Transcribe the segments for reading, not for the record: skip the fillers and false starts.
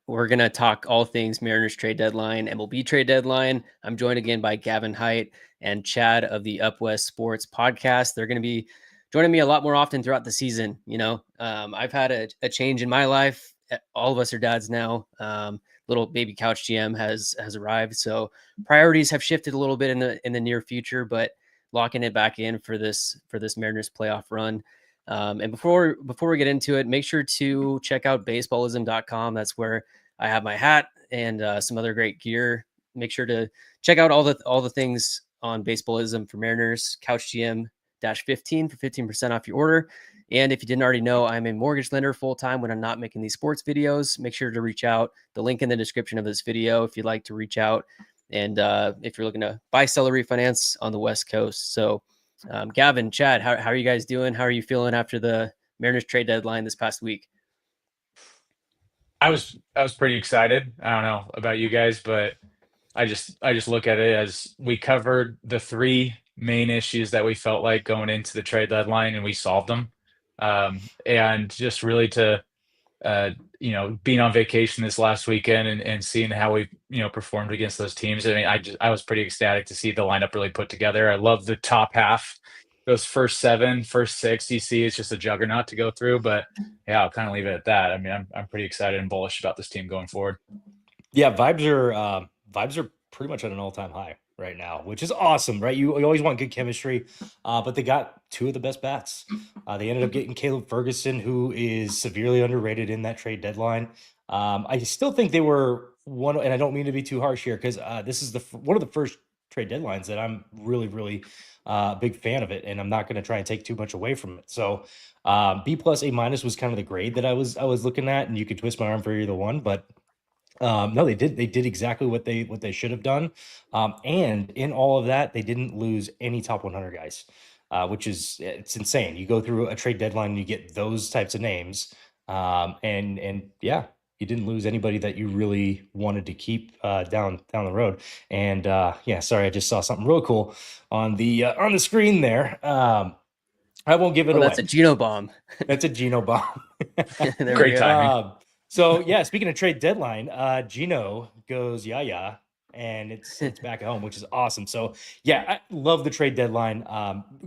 We're going to talk all things Mariners trade deadline, MLB trade deadline. I'm joined again by Gavin Height and Chad of the Up West Sports podcast. They're going to be joining me a lot more often throughout the season. I've had a change in my life. All of us are dads now. Little baby couch GM has arrived, so priorities have shifted a little bit in the near future, but locking it back in for this Mariners playoff run. And before we get into it, make sure to check out baseballism.com. That's where I have my hat and some other great gear. Make sure to check out all the things on Baseballism for Mariners. Couch GM -15 for 15% off your order. And if you didn't already know, I'm a mortgage lender full-time when I'm not making these sports videos. Make sure to reach out. The link in the description of this video if you'd like to reach out. And if you're looking to buy, sell, or refinance on the West Coast. So Gavin, Chad, how are you guys doing? How are you feeling after the Mariners trade deadline this past week? I was pretty excited. I don't know about you guys, but I just look at it as we covered the three main issues that we felt like going into the trade deadline, and we solved them. And just really to being on vacation this last weekend and seeing how we performed against those teams. I mean, I was pretty ecstatic to see the lineup really put together. I love the top half. Those first seven, first six, you see, it's just a juggernaut to go through. But yeah, I'll kind of leave it at that. I mean, I'm pretty excited and bullish about this team going forward. Yeah, vibes are pretty much at an all-time high right now, which is awesome, right? You always want good chemistry, but they got two of the best bats. They ended up getting Caleb Ferguson, who is severely underrated in that trade deadline. I still think they were one, and I don't mean to be too harsh here, because this is one of the first trade deadlines that I'm really big fan of it, and I'm not going to try and take too much away from it. So B plus A minus was kind of the grade that I was looking at, and you could twist my arm for either one, but no, they did exactly what they should have done. And in all of that, they didn't lose any top 100 guys, which it's insane. You go through a trade deadline and you get those types of names. And yeah, you didn't lose anybody that you really wanted to keep down the road. And yeah, sorry, I just saw something real cool on the screen there. I won't give it away. That's a Geno bomb. That's a Geno bomb. Great timing. So yeah, speaking of trade deadline, Geno goes and it's back at home, which is awesome. So yeah, I love the trade deadline.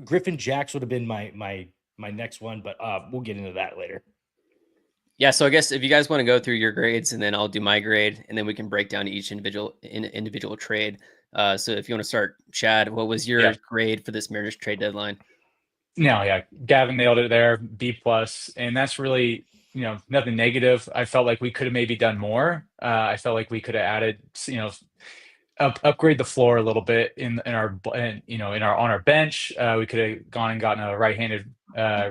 Griffin Jacks would have been my next one, but we'll get into that later. Yeah, so I guess if you guys want to go through your grades, and then I'll do my grade, and then we can break down each individual trade. So if you want to start, Chad, what was your grade for this Mariners trade deadline? No, yeah, Gavin nailed it there, B plus, and that's really nothing negative. I felt like we could have maybe done more. I felt like we could have added, upgrade the floor a little bit in our on our bench. We could have gone and gotten a right-handed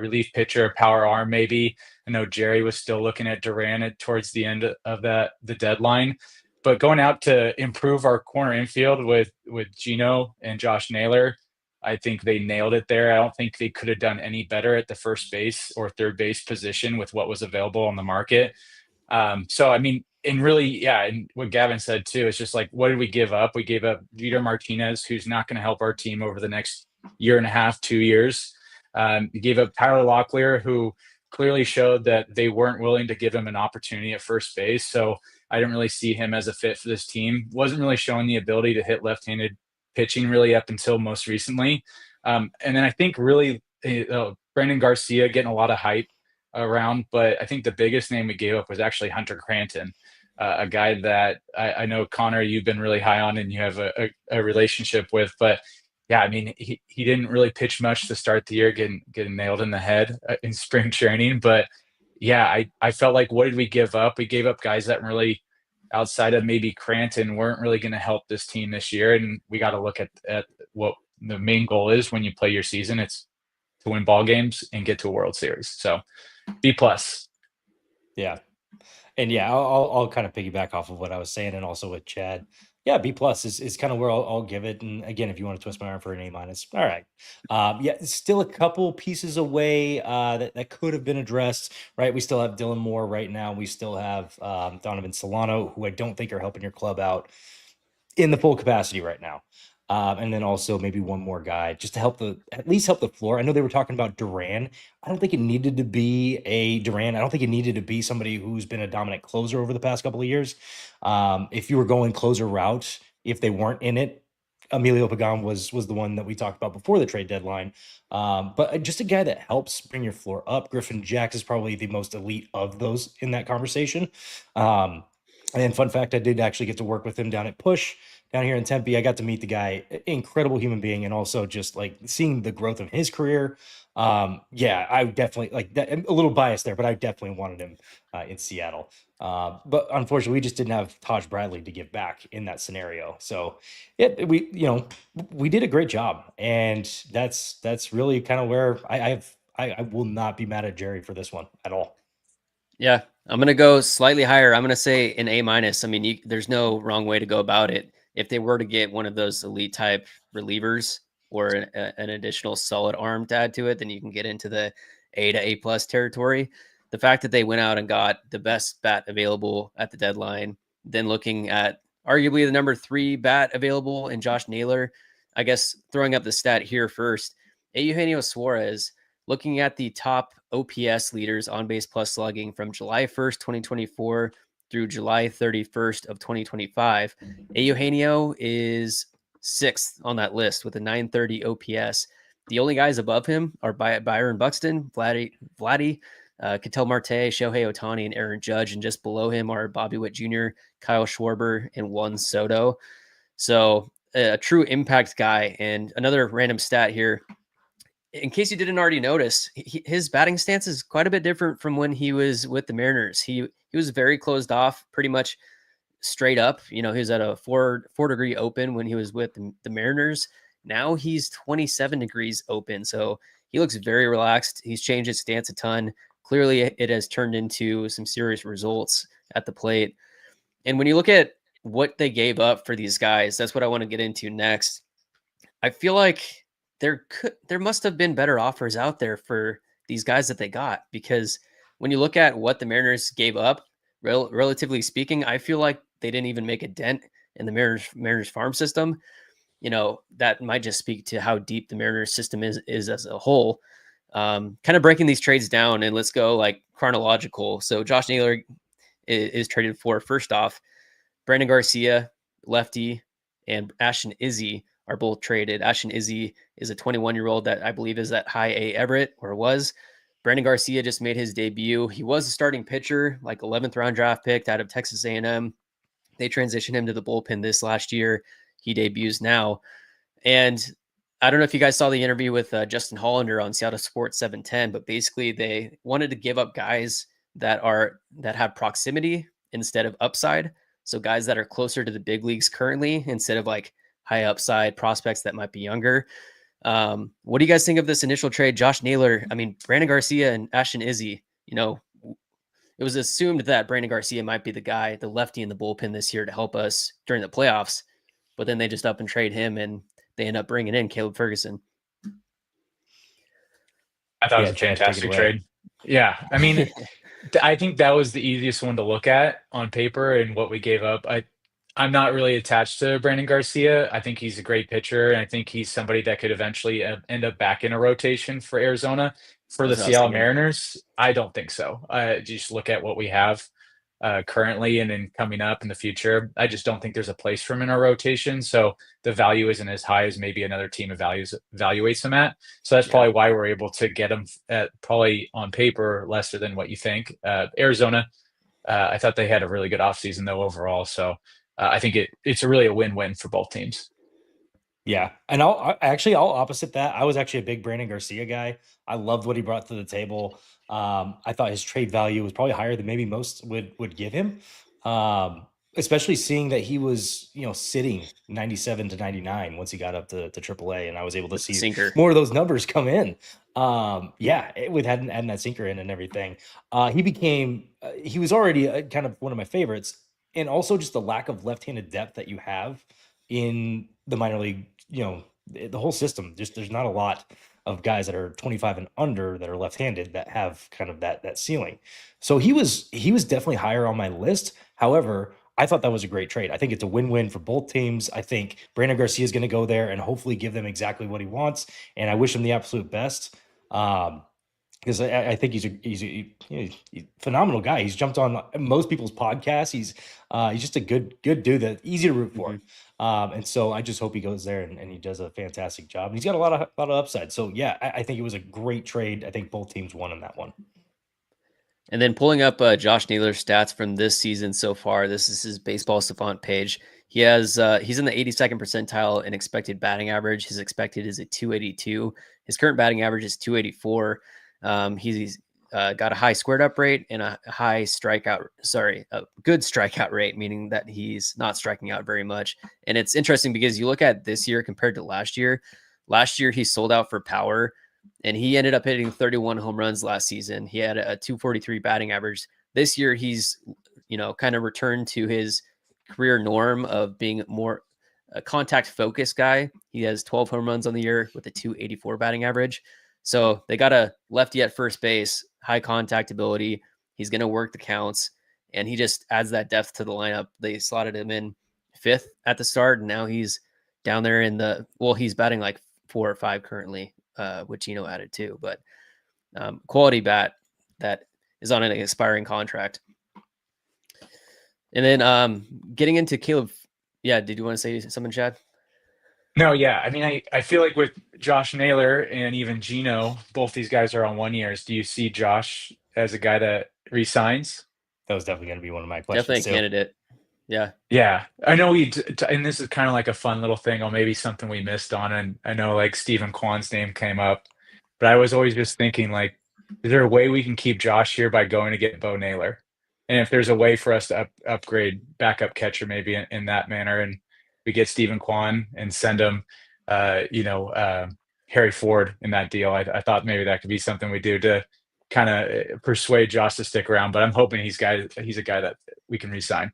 relief pitcher, power arm maybe. I know Jerry was still looking at Duran towards the end of the deadline, but going out to improve our corner infield with Gino and Josh Naylor, I think they nailed it there. I don't think they could have done any better at the first base or third base position with what was available on the market. So, I mean, and really, yeah, and what Gavin said too, is just like, what did we give up? We gave up Jeter Martinez, who's not going to help our team over the next year and a half, 2 years. We gave up Tyler Locklear, who clearly showed that they weren't willing to give him an opportunity at first base. So I didn't really see him as a fit for this team. Wasn't really showing the ability to hit left-handed pitching really up until most recently. And then I think really Brandon Garcia getting a lot of hype around, but I think the biggest name we gave up was actually Hunter Cranton, a guy that I know, Connor, you've been really high on and you have a relationship with. But yeah, I mean, he didn't really pitch much to start the year, getting nailed in the head in spring training. But yeah, I felt like, what did we give up? We gave up guys that really, outside of maybe Cranton, weren't really going to help this team this year. And we got to look at what the main goal is when you play your season. It's to win ball games and get to a World Series. So B plus. Yeah. And yeah, I'll kind of piggyback off of what I was saying, and also with Chad. Yeah, B plus is kind of where I'll give it. And again, if you want to twist my arm for an A minus, all right. Yeah, still a couple pieces away that could have been addressed, right? We still have Dylan Moore right now. We still have Donovan Solano, who I don't think are helping your club out in the full capacity right now. And then also maybe one more guy just to at least help the floor. I know they were talking about Duran. I don't think it needed to be a Duran. I don't think it needed to be somebody who's been a dominant closer over the past couple of years. If you were going closer route, if they weren't in it, Emilio Pagan was the one that we talked about before the trade deadline. But just a guy that helps bring your floor up. Griffin Jax is probably the most elite of those in that conversation. And fun fact, I did actually get to work with him down at Push down here in Tempe. I got to meet the guy, incredible human being, and also just like seeing the growth of his career. Yeah, I definitely like that. I'm a little biased there, but I definitely wanted him in Seattle. But unfortunately, we just didn't have Taj Bradley to give back in that scenario. So yeah, we did a great job, and that's really kind of where I will not be mad at Jerry for this one at all. Yeah, I'm gonna go slightly higher. I'm gonna say an A minus. I mean, there's no wrong way to go about it. If they were to get one of those elite type relievers or an additional solid arm to add to it, then you can get into the A to A plus territory. The fact that they went out and got the best bat available at the deadline, then looking at arguably the number 3 bat available in Josh Naylor, I guess throwing up the stat here first, Eugenio Suarez, looking at the top OPS leaders on base plus slugging from July 1st, 2024 through July 31st of 2025. Eugenio is 6th on that list with a 930 OPS. The only guys above him are Byron Buxton, Vladdy, Ketel Marte, Shohei Ohtani, and Aaron Judge. And just below him are Bobby Witt Jr., Kyle Schwarber, and Juan Soto. So a true impact guy. And another random stat here, in case you didn't already notice, his batting stance is quite a bit different from when he was with the Mariners. He was very closed off, pretty much straight up. He was at a 4-degree open when he was with the Mariners. Now he's 27 degrees open, so he looks very relaxed. He's changed his stance a ton. Clearly, it has turned into some serious results at the plate. And when you look at what they gave up for these guys, that's what I want to get into next. I feel like there must have been better offers out there for these guys that they got, because when you look at what the Mariners gave up, relatively speaking, I feel like they didn't even make a dent in the Mariners farm system. That might just speak to how deep the Mariners system is as a whole. Kind of breaking these trades down, and let's go like chronological. So Josh Naylor is traded for, first off, Brandon Garcia, lefty, and Ashton Izzy are both traded. Ashton Izzy is a 21-year-old that I believe is at high A Everett, or was. Brandon Garcia just made his debut. He was a starting pitcher, like 11th round draft pick out of Texas A&M. They transitioned him to the bullpen this last year. He debuts now. And I don't know if you guys saw the interview with Justin Hollander on Seattle Sports 710, but basically they wanted to give up guys that have proximity instead of upside. So guys that are closer to the big leagues currently, instead of like high upside prospects that might be younger. What do you guys think of this initial trade? Josh Naylor, I mean, Brandon Garcia and Ashton Izzy, it was assumed that Brandon Garcia might be the guy, the lefty in the bullpen this year to help us during the playoffs, but then they just up and trade him and they end up bringing in Caleb Ferguson. I thought it was a fantastic trade. Yeah. I mean, I think that was the easiest one to look at on paper and what we gave up. I'm not really attached to Brandon Garcia. I think he's a great pitcher, and I think he's somebody that could eventually end up back in a rotation for Arizona. For the Seattle Mariners, I don't think so. Just look at what we have currently and then coming up in the future. I just don't think there's a place for him in our rotation. So the value isn't as high as maybe another team evaluates him at. So that's probably why we're able to get him at probably on paper lesser than what you think. Arizona, I thought they had a really good offseason though overall. So I think it's really a win-win for both teams. Yeah. And I'll opposite that. I was actually a big Brandon Garcia guy. I loved what he brought to the table. I thought his trade value was probably higher than maybe most would give him. Especially seeing that he was, sitting 97 to 99 once he got up to AAA, and I was able to see more of those numbers come in. With adding that sinker in and everything. He was already kind of one of my favorites, and also just the lack of left-handed depth that you have in the minor league, the whole system. Just there's not a lot of guys that are 25 and under that are left-handed that have kind of that ceiling. So he was definitely higher on my list. However, I thought that was a great trade. I think it's a win-win for both teams. I think Brandon Garcia is going to go there and hopefully give them exactly what he wants. And I wish him the absolute best. Because I think he's a phenomenal guy. He's jumped on most people's podcasts. He's just a good dude that easy to root for. And so I just hope he goes there and he does a fantastic job. And he's got a lot of upside. So yeah, I think it was a great trade. I think both teams won in that one. And then pulling up Josh Naylor's stats from this season so far. This is his Baseball Savant page. He has he's in the 82nd percentile in expected batting average. His expected is a 282. His current batting average is 284. He's got a high squared up rate and a good strikeout rate, meaning that he's not striking out very much. And it's interesting because you look at this year compared to last year. Last year, he sold out for power, and he ended up hitting 31 home runs last season. He had a 243 batting average. This year, he's, kind of returned to his career norm of being more a contact focused guy. He has 12 home runs on the year with a 284 batting average. So they got a lefty at first base, high contact ability. He's going to work the counts, and he just adds that depth to the lineup. They slotted him in 5th at the start, and now he's down there he's batting like 4 or 5 currently, which added too. But quality bat that is on an expiring contract. And then getting into Caleb. Yeah, did you want to say something, Chad? No, yeah. I mean, I feel like with Josh Naylor and even Gino, both these guys are on 1 years. Do you see Josh as a guy that resigns? That was definitely going to be one of my questions. Definitely a candidate. Yeah. Yeah. I know and this is kind of like a fun little thing, or maybe something we missed on. And I know like Stephen Kwan's name came up, but I was always just thinking like, is there a way we can keep Josh here by going to get Bo Naylor? And if there's a way for us to upgrade backup catcher, maybe in that manner, and we get Stephen Kwan and send him, Harry Ford in that deal. I thought maybe that could be something we do to kind of persuade Josh to stick around. But I'm hoping he's a guy that we can re-sign.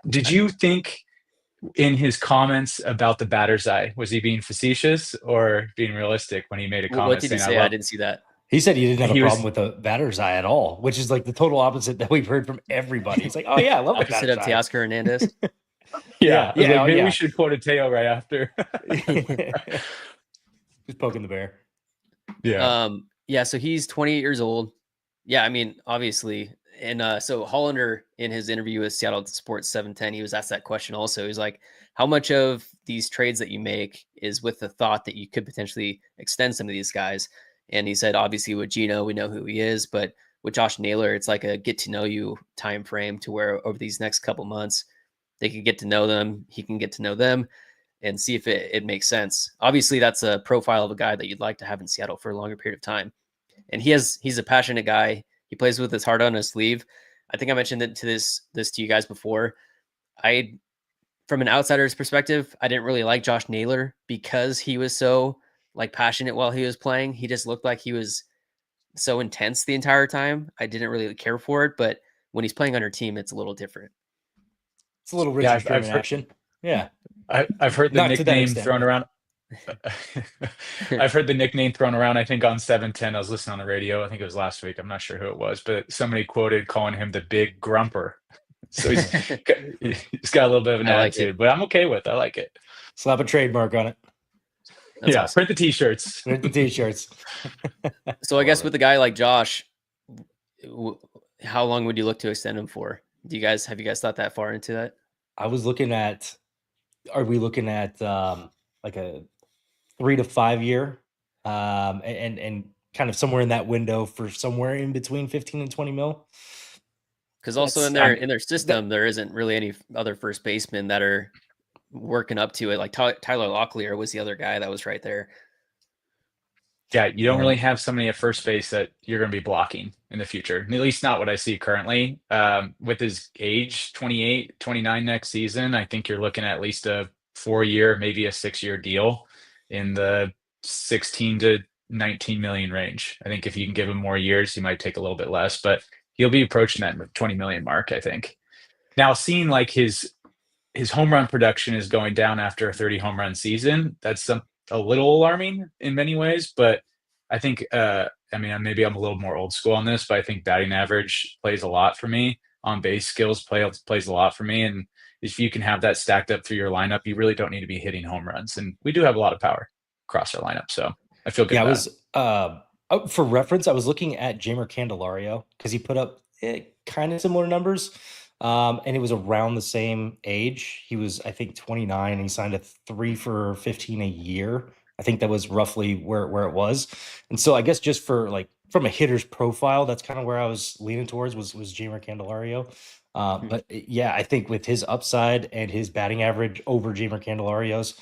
Did you think in his comments about the batter's eye, was he being facetious or being realistic when he made a comment? What did he say? I didn't see that. He said he didn't have a problem with the batter's eye at all, which is like the total opposite that we've heard from every. He's like, oh yeah, I love the batter's eye. Opposite of Teoscar Hernandez. Yeah. Maybe we should quote a Teo right after. Just poking the bear. Yeah. So he's 28 years old. Yeah, I mean, obviously. And so Hollander, in his interview with Seattle Sports 710, he was asked that question also. He's like, how much of these trades that you make is with the thought that you could potentially extend some of these guys? And he said, obviously with Gino, we know who he is, but with Josh Naylor, it's like a get to know you time frame to where over these next couple months, they can get to know them. He can get to know them and see if it makes sense. Obviously, that's a profile of a guy that you'd like to have in Seattle for a longer period of time. And he's a passionate guy. He plays with his heart on his sleeve. I think I mentioned it to this to you guys before. From an outsider's perspective, I didn't really like Josh Naylor because he was so passionate while he was playing. He just looked like he was so intense the entire time. I didn't really care for it, but when he's playing on your team, it's a little different. It's a little Richard Sherman action. Yeah. I've heard the nickname thrown around. I've heard the nickname thrown around, I think on 710. I was listening on the radio. I think it was last week. I'm not sure who it was, but somebody quoted calling him the big grumper. So he's got a little bit of an attitude, but I'm okay with it. I like it. Slap a trademark on it. That's awesome. Print the t-shirts. Print the t-shirts. So I guess with a guy like Josh, how long would you look to extend him for? Have you guys thought that far into that? I was looking at, are we looking at like a 3 to 5 year and kind of somewhere in that window for somewhere in between 15 and 20 mil? Because also in their system, there isn't really any other first basemen that are working up to it. Like Tyler Locklear was the other guy that was right there. Yeah, you don't really have somebody at first base that you're going to be blocking in the future. At least not what I see currently. With his age, 28, 29 next season, I think you're looking at least a 4-year, maybe a 6-year deal in the 16 to 19 million range. I think if you can give him more years, he might take a little bit less, but he'll be approaching that 20 million mark, I think. Now, seeing like his home run production is going down after a 30 home run season, that's a little alarming in many ways, but I think, maybe I'm a little more old school on this, but I think batting average plays a lot for me. on base skills plays a lot for me. And if you can have that stacked up through your lineup, you really don't need to be hitting home runs. And we do have a lot of power across our lineup. So I feel good Yeah, I about it. was for reference, I was looking at Jamer Candelario because he put up kind of similar numbers. And it was around the same age. He was, I think, 29, and he signed a 3 for 15 a year. I think that was roughly where it was. And so I guess just for like from a hitter's profile, that's kind of where I was leaning towards was Jamer Candelario. But yeah, I think with his upside and his batting average over Jamer Candelario's,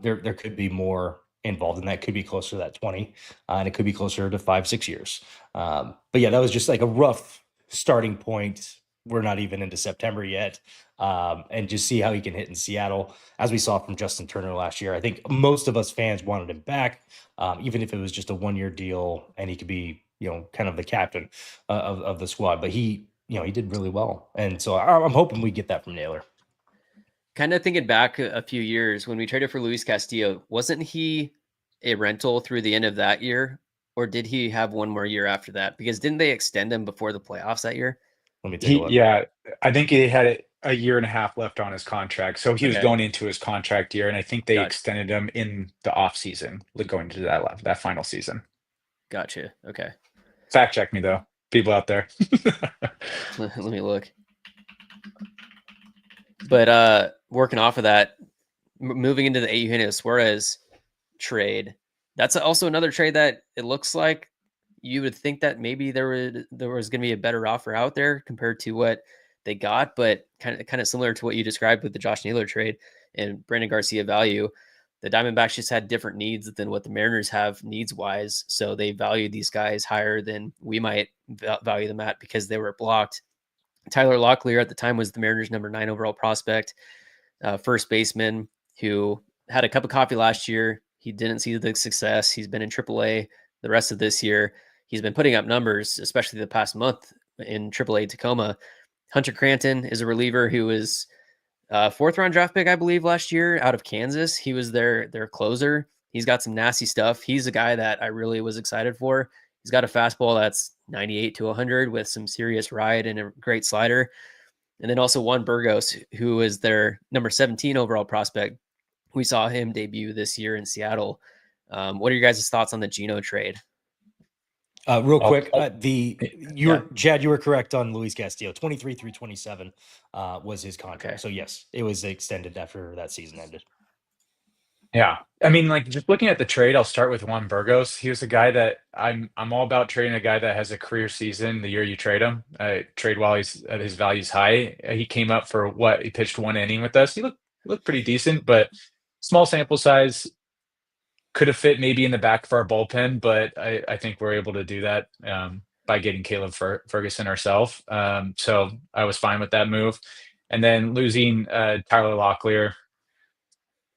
there could be more involved in that. Could be closer to that 20, and it could be closer to 5-6 years. But yeah, that was just like a rough starting point. We're not even into September yet, and just see how he can hit in Seattle, as we saw from Justin Turner last year. I think most of us fans wanted him back, even if it was just a 1-year deal and he could be, kind of the captain of the squad. But he did really well, and so I'm hoping we get that from Naylor. Kind of thinking back a few years when we traded for Luis Castillo, wasn't he a rental through the end of that year, or did he have one more year after that? Because didn't they extend him before the playoffs that year? Let me take a look. Yeah, I think he had a year and a half left on his contract. So he was going into his contract year, and I think they extended him in the off season, going to that final season. Gotcha. Okay. Fact check me though, people out there. Let me look. But working off of that, moving into the Eugenio Suarez trade, that's also another trade that it looks like you would think that maybe there was going to be a better offer out there compared to what they got, but kind of similar to what you described with the Josh Naylor trade and Brandon Garcia value. The Diamondbacks just had different needs than what the Mariners have needs wise, so they valued these guys higher than we might value them at because they were blocked. Tyler Locklear at the time was the Mariners' number 9 overall prospect, first baseman who had a cup of coffee last year. He didn't see the success. He's been in AAA the rest of this year. He's been putting up numbers, especially the past month in AAA Tacoma. Hunter Cranton is a reliever who was a 4th-round draft pick, I believe, last year out of Kansas. He was their closer. He's got some nasty stuff. He's a guy that I really was excited for. He's got a fastball that's 98 to 100 with some serious ride and a great slider. And then also Juan Burgos, who is their number 17 overall prospect. We saw him debut this year in Seattle. What are your guys' thoughts on the Geno trade? Real quick, Chad, you were correct on Luis Castillo. 23 through 27 was his contract. Okay. So yes, it was extended after that season ended. Yeah. I mean, like just looking at the trade, I'll start with Juan Burgos. He was a guy that I'm all about trading a guy that has a career season the year you trade him. Trade while his value's high. He came up for he pitched 1 inning with us. He looked pretty decent, but small sample size. Could have fit maybe in the back of our bullpen, but I think we're able to do that by getting Caleb Ferguson ourselves. So I was fine with that move. And then losing Tyler Locklear.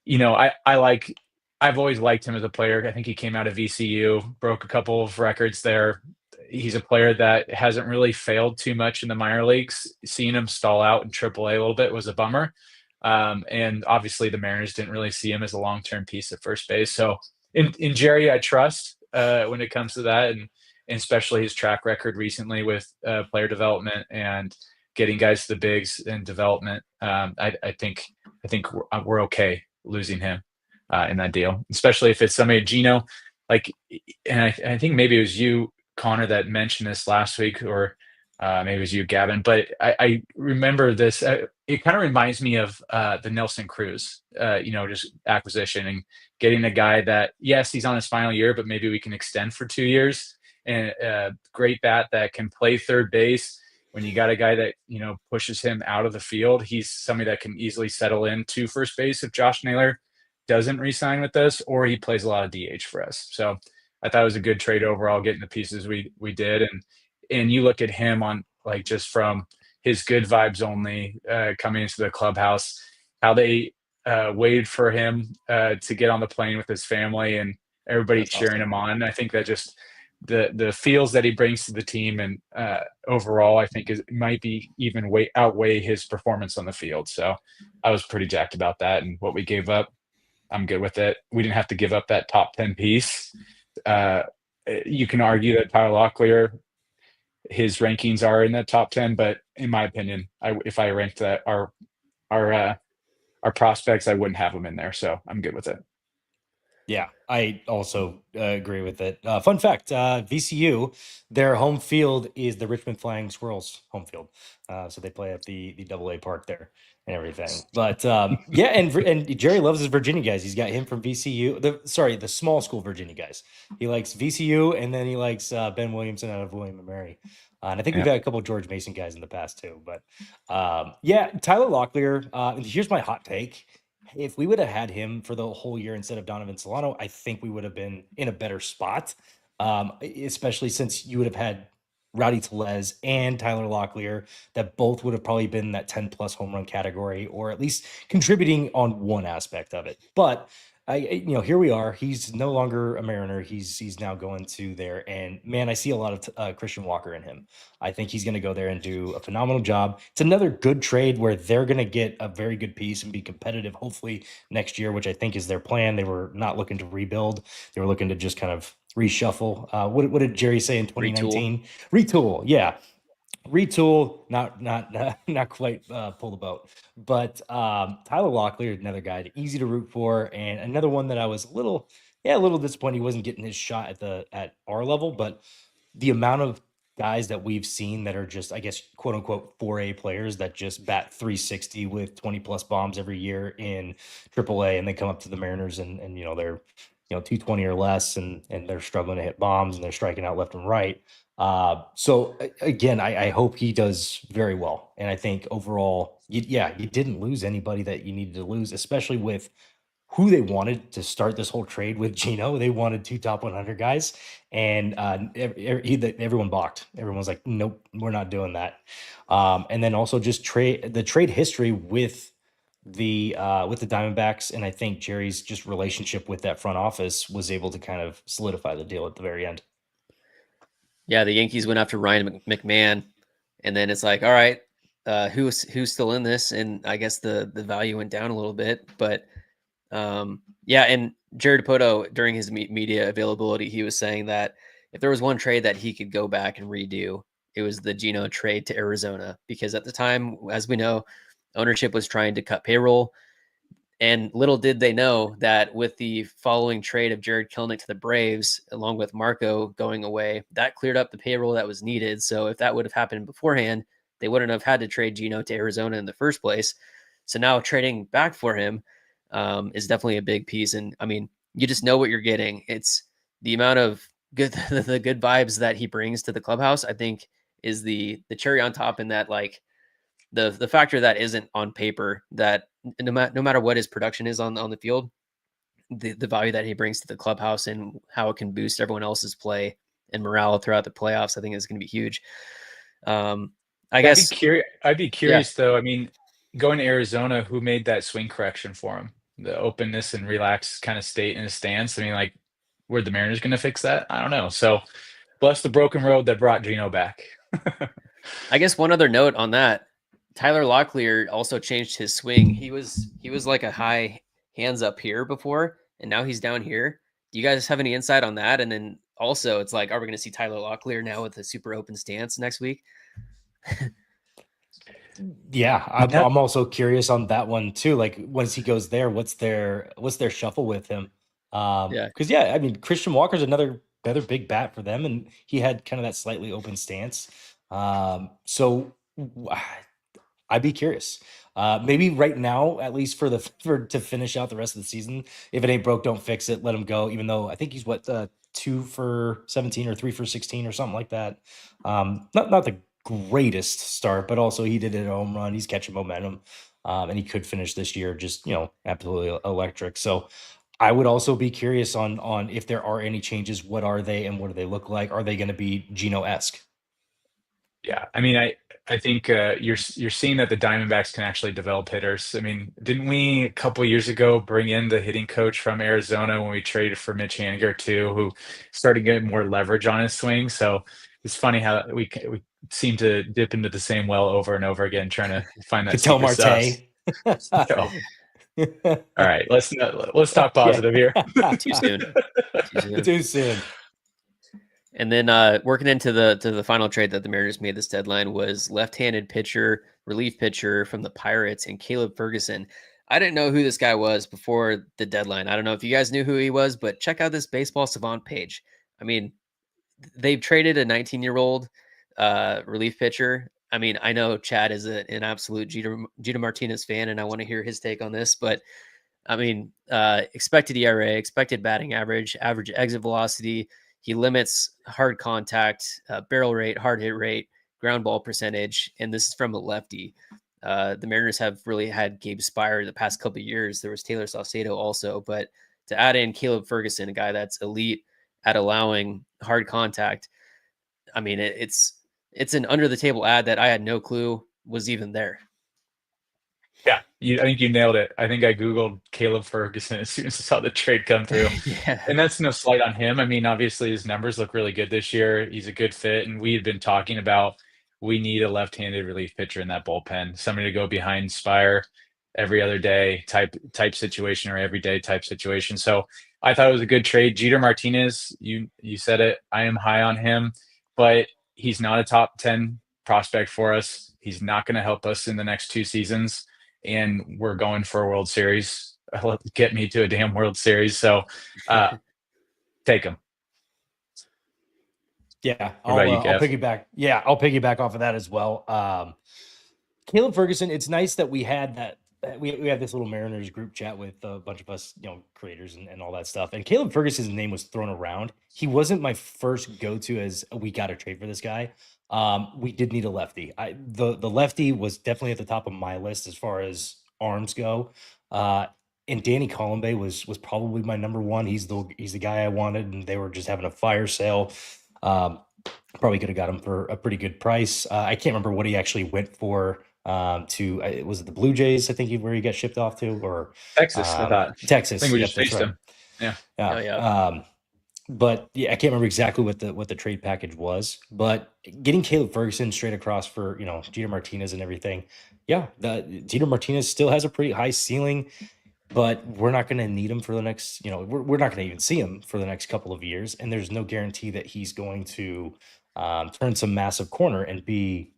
I've always liked him as a player. I think he came out of VCU, broke a couple of records there. He's a player that hasn't really failed too much in the minor leagues. Seeing him stall out in AAA a little bit was a bummer. And obviously the Mariners didn't really see him as a long-term piece at first base. So in Jerry, I trust when it comes to that, and especially his track record recently with player development and getting guys to the bigs and development. I think we're okay losing him in that deal, especially if it's somebody Geno, and I think maybe it was you, Connor, that mentioned this last week, or maybe it was you, Gavin, but I remember this. It kind of reminds me of the Nelson Cruz, just acquisition and getting a guy that, yes, he's on his final year, but maybe we can extend for 2 years, and a great bat that can play third base. When you got a guy that, pushes him out of the field, he's somebody that can easily settle into first base if Josh Naylor doesn't re-sign with us, or he plays a lot of DH for us. So I thought it was a good trade overall, getting the pieces we did. And you look at him on just from his good vibes only coming into the clubhouse, how they waited for him to get on the plane with his family and everybody cheering him on. I think that just the feels that he brings to the team and overall, I think might be even outweigh his performance on the field. So I was pretty jacked about that, and what we gave up, I'm good with it. We didn't have to give up that top 10 piece. You can argue that Tyler Locklear, his rankings are in the top 10, but in my opinion. If I ranked our our prospects, I wouldn't have them in there. So I'm good with it. Yeah, I also agree with it. Fun fact, VCU, their home field is the Richmond Flying Squirrels home field. So they play at the AA park there and everything. But yeah, and Jerry loves his Virginia guys. He's got him from VCU. The small school Virginia guys. He likes VCU, and then he likes Ben Williamson out of William and Mary. And I think we've had a couple of George Mason guys in the past too. But yeah, Tyler Locklear, here's my hot take. If we would have had him for the whole year instead of Donovan Solano, I think we would have been in a better spot, especially since you would have had Rowdy Tellez and Tyler Locklear that both would have probably been that 10-plus home run category, or at least contributing on one aspect of it. But here we are. He's no longer a Mariner. He's now going to there, and man, I see a lot of Christian Walker in him. I think he's going to go there and do a phenomenal job. It's another good trade where they're going to get a very good piece and be competitive, hopefully next year, which I think is their plan. They were not looking to rebuild. They were looking to just kind of reshuffle. What did Jerry say in 2019? Retool. Yeah. Retool, not quite pull the boat, but Tyler Locklear, another guy easy to root for, and another one that I was a little disappointed he wasn't getting his shot at our level. But the amount of guys that we've seen that are just, I guess, quote unquote 4A players that just bat 360 with 20 plus bombs every year in AAA, and they come up to the Mariners and they're 220 or less, and they're struggling to hit bombs and they're striking out left and right. So again, I hope he does very well. And I think overall, you didn't lose anybody that you needed to lose, especially with who they wanted to start this whole trade with. Gino, they wanted 2 top 100 guys, and everyone balked. Everyone's like, nope, we're not doing that. And then also just the trade history with the Diamondbacks, and I think Jerry's just relationship with that front office was able to kind of solidify the deal at the very end. Yeah, the Yankees went after Ryan McMahon, and then it's like, all right, who's still in this? And I guess the value went down a little bit, but yeah. And Jared Dipoto, during his media availability, he was saying that if there was one trade that he could go back and redo, it was the Gino trade to Arizona, because at the time, as we know, ownership was trying to cut payroll. And little did they know that with the following trade of Jared Kelenic to the Braves, along with Marco going away, that cleared up the payroll that was needed. So if that would have happened beforehand, they wouldn't have had to trade Gino to Arizona in the first place. So now trading back for him is definitely a big piece. And I mean, you just know what you're getting. It's the amount of the good vibes that he brings to the clubhouse, I think, is the cherry on top, in that, like, the factor that isn't on paper, that no matter what his production is on the field, the value that he brings to the clubhouse and how it can boost everyone else's play and morale throughout the playoffs, I think is going to be huge. I'd be curious though. I mean, going to Arizona, who made that swing correction for him? The openness and relaxed kind of state in his stance. I mean, like, were the Mariners going to fix that? I don't know. So bless the broken road that brought Gino back. I guess one other note on that, Tyler Locklear also changed his swing. He was like a high hands up here before, and now he's down here. Do you guys have any insight on that? And then also, it's like, are we going to see Tyler Locklear now with a super open stance next week? Yeah, I'm also curious on that one too. Like, once he goes there, what's their shuffle with him? Because I mean, Christian Walker's another big bat for them, and he had kind of that slightly open stance. So I'd be curious. Maybe right now, at least to finish out the rest of the season. If it ain't broke, don't fix it. Let him go. Even though I think he's 2 for 17 or 3 for 16 or something like that. Not the greatest start, but also he did it at a home run. He's catching momentum, and he could finish this year just absolutely electric. So I would also be curious on if there are any changes. What are they, and what do they look like? Are they going to be Gino-esque? Yeah, I mean, I think you're seeing that the Diamondbacks can actually develop hitters. I mean, didn't we a couple years ago bring in the hitting coach from Arizona when we traded for Mitch Haniger too, who started getting more leverage on his swing? So it's funny how we seem to dip into the same well over and over again, trying to find that secret sauce. So, all right, let's talk positive here. Too soon. Too soon. And then working into the final trade that the Mariners made this deadline was left-handed pitcher, relief pitcher from the Pirates, and Caleb Ferguson. I didn't know who this guy was before the deadline. I don't know if you guys knew who he was, but check out this Baseball Savant page. I mean, they've traded a 19-year-old relief pitcher. I mean, I know Chad is an absolute Jeter Martinez fan, and I want to hear his take on this, but I mean, expected ERA, expected batting average, average exit velocity. He limits hard contact, barrel rate, hard hit rate, ground ball percentage, and this is from a lefty. The Mariners have really had Gabe Spire the past couple of years. There was Taylor Saucedo also, but to add in Caleb Ferguson, a guy that's elite at allowing hard contact, I mean, it's an under the table ad that I had no clue was even there. Yeah, I think you nailed it. I think I Googled Caleb Ferguson as soon as I saw the trade come through. Yeah. And that's no slight on him. I mean, obviously his numbers look really good this year. He's a good fit. And we had been talking about we need a left-handed relief pitcher in that bullpen, somebody to go behind Spire every other day type situation or everyday type situation. So I thought it was a good trade. Jeter Martinez, you said it. I am high on him, but he's not a top 10 prospect for us. He's not going to help us in the next 2 seasons. And we're going for a World Series. Get me to a damn World Series. So take him. Yeah, What about you, I'll Kev? piggyback. Yeah, I'll piggyback off of that as well. Caleb Ferguson. It's nice that we had that. We have this little Mariners group chat with a bunch of us, creators and all that stuff. And Caleb Ferguson's name was thrown around. He wasn't my first go-to as we got to trade for this guy. We did need a lefty. The lefty was definitely at the top of my list as far as arms go. And Danny Colombe was probably my number one. He's the guy I wanted, and they were just having a fire sale. Probably could have got him for a pretty good price. I can't remember what he actually went for. Was it the Blue Jays? I think where he got shipped off to, or Texas. I thought. Texas. I think we Yep, just that's faced right. him. Yeah. Oh, yeah. But yeah, I can't remember exactly what the trade package was. But getting Caleb Ferguson straight across for Jeter Martinez and everything, yeah, Jeter Martinez still has a pretty high ceiling, but we're not going to need him for the next, we're not going to even see him for the next couple of years, and there's no guarantee that he's going to turn some massive corner and be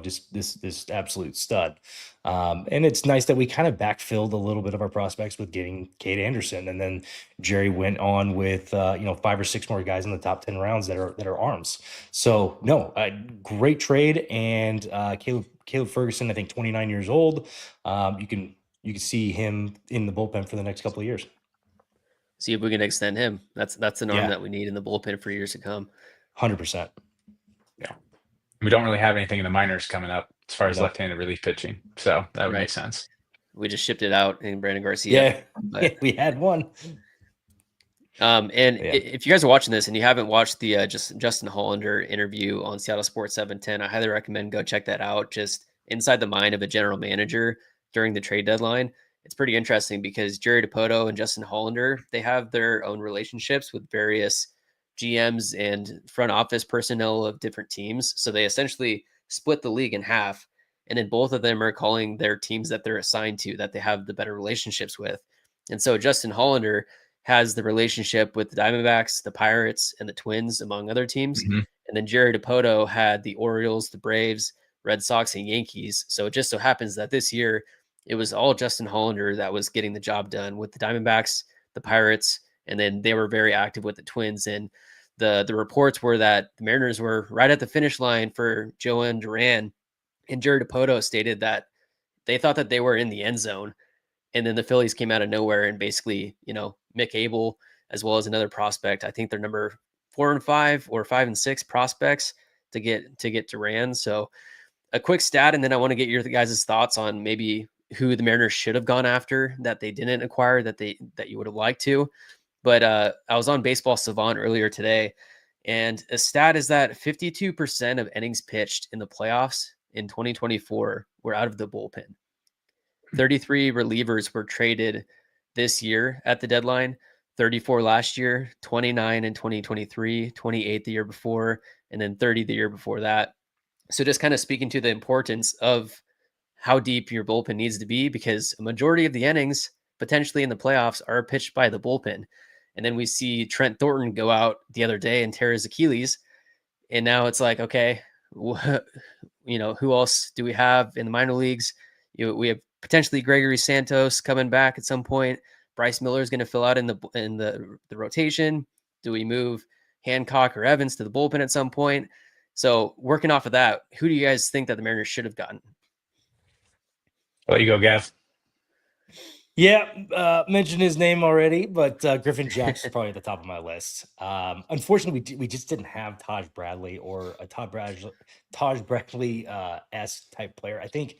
just this absolute stud. And it's nice that we kind of backfilled a little bit of our prospects with getting Kate Anderson, and then Jerry went on with 5 or 6 more guys in the top 10 rounds that are arms. So no, great trade. And Caleb Ferguson, I think 29 years old. You can see him in the bullpen for the next couple of years. See if we can extend him. That's an arm Yeah. that we need in the bullpen for years to come. 100%. Yeah. We don't really have anything in the minors coming up as far as left-handed relief pitching. So that would make sense. We just shipped it out in Brandon Garcia. Yeah, we had one. If you guys are watching this and you haven't watched the Justin Hollander interview on Seattle Sports 710, I highly recommend go check that out. Just inside the mind of a general manager during the trade deadline. It's pretty interesting because Jerry DiPoto and Justin Hollander, they have their own relationships with various GMs and front office personnel of different teams. So they essentially split the league in half. And then both of them are calling their teams that they're assigned to, that they have the better relationships with. And so Justin Hollander has the relationship with the Diamondbacks, the Pirates, and the Twins, among other teams. Mm-hmm. And then Jerry DiPoto had the Orioles, the Braves, Red Sox, and Yankees. So it just so happens that this year it was all Justin Hollander that was getting the job done with the Diamondbacks, the Pirates, and then they were very active with the Twins. And the reports were that the Mariners were right at the finish line for Joan Duran. And Jerry DiPoto stated that they thought that they were in the end zone. And then the Phillies came out of nowhere and basically, Mick Abel, as well as another prospect. I think they're number 4 and 5 or 5 and 6 prospects to get Duran. So a quick stat, and then I want to get your guys' thoughts on maybe who the Mariners should have gone after that they didn't acquire that you would have liked to. But I was on Baseball Savant earlier today, and a stat is that 52% of innings pitched in the playoffs in 2024 were out of the bullpen. 33 relievers were traded this year at the deadline, 34 last year, 29 in 2023, 28 the year before, and then 30 the year before that. So just kind of speaking to the importance of how deep your bullpen needs to be, because a majority of the innings potentially in the playoffs are pitched by the bullpen. And then we see Trent Thornton go out the other day and tear his Achilles. And now it's like, okay, who else do we have in the minor leagues? We have potentially Gregory Santos coming back at some point. Bryce Miller is going to fill out in the rotation. Do we move Hancock or Evans to the bullpen at some point? So working off of that, who do you guys think that the Mariners should have gotten? I'll let you go, Gav. Yeah, mentioned his name already, but Griffin Jax is probably at the top of my list. Unfortunately, we just didn't have Taj Bradley or a Taj Bradley esque type player. I think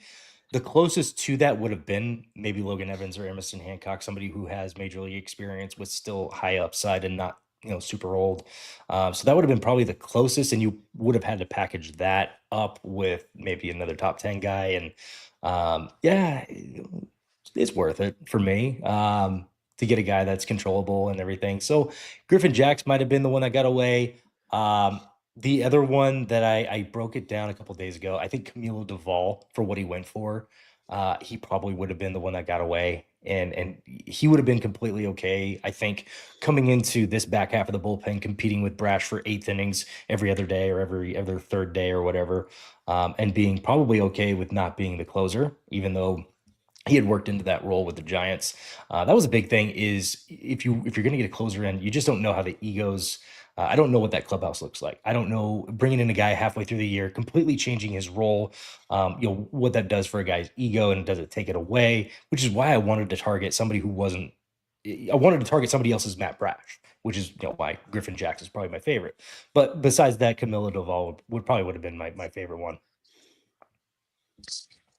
the closest to that would have been maybe Logan Evans or Emerson Hancock, somebody who has major league experience with still high upside and not super old. So that would have been probably the closest, and you would have had to package that up with maybe another top 10 guy, and yeah. It's worth it for me to get a guy that's controllable and everything. So Griffin Jax might have been the one that got away. The other one that I broke it down a couple days ago, I think Camilo Duvall, for what he went for, he probably would have been the one that got away. And he would have been completely okay, I think, coming into this back half of the bullpen, competing with Brash for 8th innings every other day or every other third day or whatever, and being probably okay with not being the closer, even though he had worked into that role with the Giants. That was a big thing, is if you're going to get a closer in, you just don't know how the egos. I don't know what that clubhouse looks like. I don't know, bringing in a guy halfway through the year, completely changing his role, what that does for a guy's ego, and does it take it away? Which is why I wanted to target somebody who wasn't. I wanted to target somebody else's Matt Brash, which is why Griffin Jax is probably my favorite. But besides that, Camilo Duvall would have been my favorite one.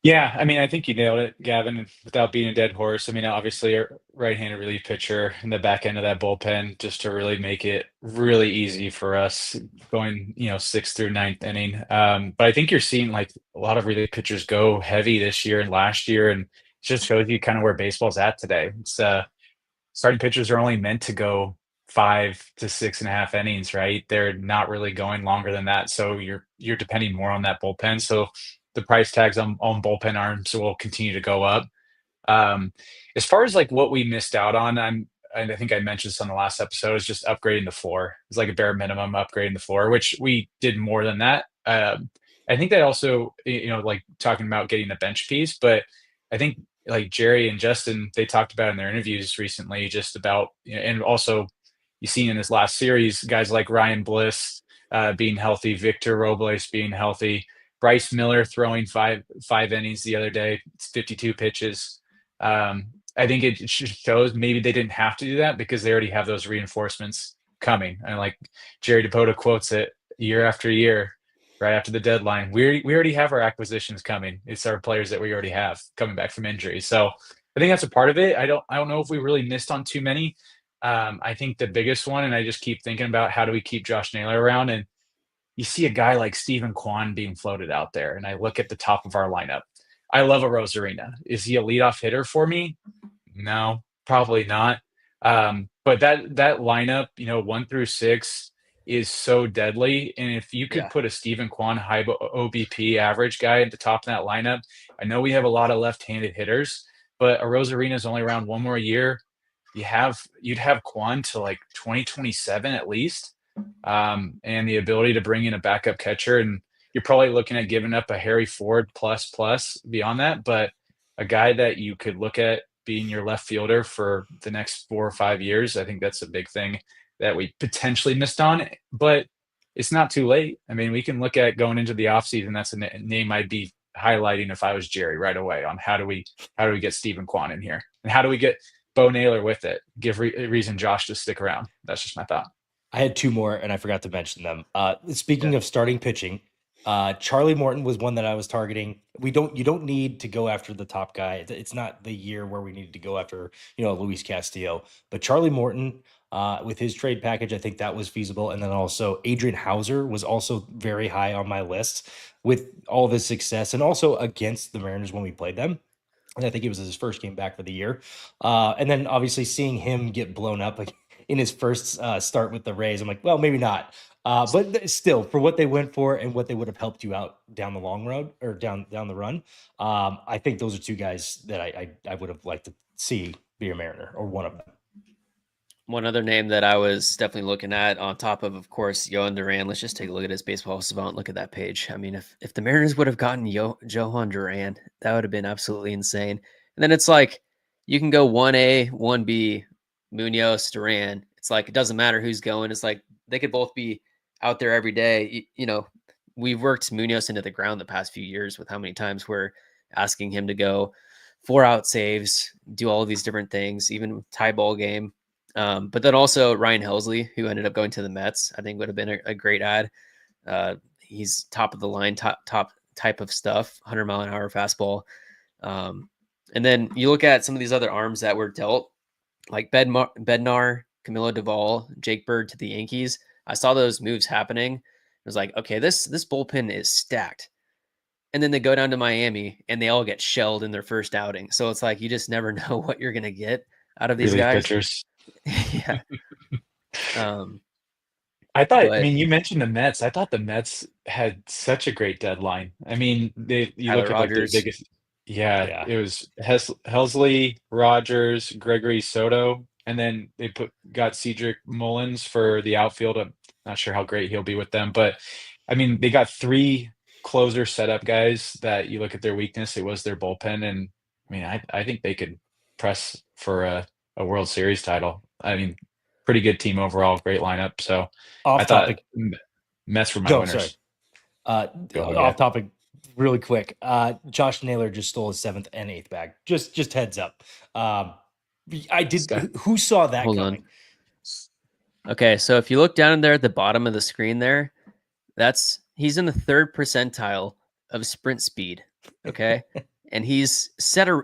Yeah, I mean, I think you nailed it, Gavin, without being a dead horse. I mean, obviously, a right-handed relief pitcher in the back end of that bullpen, just to really make it really easy for us going, 6th through 9th inning. But I think you're seeing like a lot of relief pitchers go heavy this year and last year, and it just shows you kind of where baseball's at today. It's starting pitchers are only meant to go 5 to 6.5 innings, right? They're not really going longer than that. So you're depending more on that bullpen. So the price tags on bullpen arms will continue to go up. As far as like what we missed out on, and I think I mentioned this on the last episode, is just upgrading the floor. It's like a bare minimum upgrading the floor, which we did more than that. I think that also, like talking about getting a bench piece, but I think like Jerry and Justin, they talked about in their interviews recently, just about, and also you've seen in this last series, guys like Ryan Bliss being healthy, Victor Robles being healthy, Bryce Miller throwing five innings the other day, it's 52 pitches. I think it shows maybe they didn't have to do that because they already have those reinforcements coming. And like Jerry DePota quotes it year after year, right after the deadline, we already have our acquisitions coming. It's our players that we already have coming back from injury. So I think that's a part of it. I don't know if we really missed on too many. I think the biggest one, and I just keep thinking about how do we keep Josh Naylor around, and you see a guy like Stephen Kwan being floated out there, and I look at the top of our lineup. I love a Rosarina. Is he a leadoff hitter for me? No, probably not. But that lineup, 1 through 6 is so deadly. And if you could put a Stephen Kwan high OBP average guy at the top of that lineup, I know we have a lot of left-handed hitters, but a Rosarina is only around one more year. You'd have Kwan to like 2027 at least, and the ability to bring in a backup catcher, and you're probably looking at giving up a Harry Ford plus beyond that, but a guy that you could look at being your left fielder for the next 4 or 5 years. I think that's a big thing that we potentially missed on, but it's not too late. I mean, we can look at going into the offseason. That's a name I'd be highlighting if I was Jerry right away on how do we get Stephen Kwan in here, and how do we get Bo Naylor with it? Give reason Josh to stick around. That's just my thought. I had 2 more, and I forgot to mention them. Speaking of starting pitching, Charlie Morton was one that I was targeting. You don't need to go after the top guy. It's not the year where we needed to go after, Luis Castillo. But Charlie Morton, with his trade package, I think that was feasible. And then also Adrian Hauser was also very high on my list with all of his success, and also against the Mariners when we played them. And I think it was his first game back for the year. And then obviously seeing him get blown up in his first start with the Rays, I'm like, well, maybe not. But still, for what they went for and what they would have helped you out down the long road or down the run, I think those are 2 guys that I would have liked to see be a Mariner, or one of them. One other name that I was definitely looking at on top of course, Johan Duran. Let's just take a look at his baseball savant. Look at that page. I mean, if the Mariners would have gotten Johan Duran, that would have been absolutely insane. And then it's like you can go 1A, 1B, Munoz, Duran. It's like it doesn't matter who's going. It's like they could both be out there every day. You know, we've worked Munoz into the ground the past few years with how many times we're asking him to go 4-out saves, do all of these different things, even tie ball game. But then also Ryan Helsley, who ended up going to the Mets, I think would have been a great ad. He's top of the line, top type of stuff, 100-mile-an-hour fastball. And then you look at some of these other arms that were dealt, like Bednar, Camilo Duvall, Jake Bird to the Yankees. I saw those moves happening. It was like, okay, this bullpen is stacked. And then they go down to Miami and they all get shelled in their first outing. So it's like you just never know what you're going to get out of these Relief guys. pitchers. Yeah. I thought, I But mean, you mentioned the Mets. I thought the Mets had such a great deadline. I mean, you Tyler look at like their Rogers. biggest, yeah, Yeah. it was Helsley, Rogers, Gregory Soto, and then they got Cedric Mullins for the outfield. I'm not sure how great he'll be with them, but I mean, they got three closer setup guys that you look at their weakness, it was their bullpen, and I mean, I think they could press for a World Series title. I mean, pretty good team overall, great lineup. So I Off thought topic. Mets were my No, winners. sorry. Go ahead, Off yeah. topic, really quick. Josh Naylor just stole his 7th and 8th bag. Just heads up. I did. Stuff. Who saw that Hold coming? on. Okay, so if you look down there at the bottom of the screen there, he's in the 3rd percentile of sprint speed. Okay. And he's set a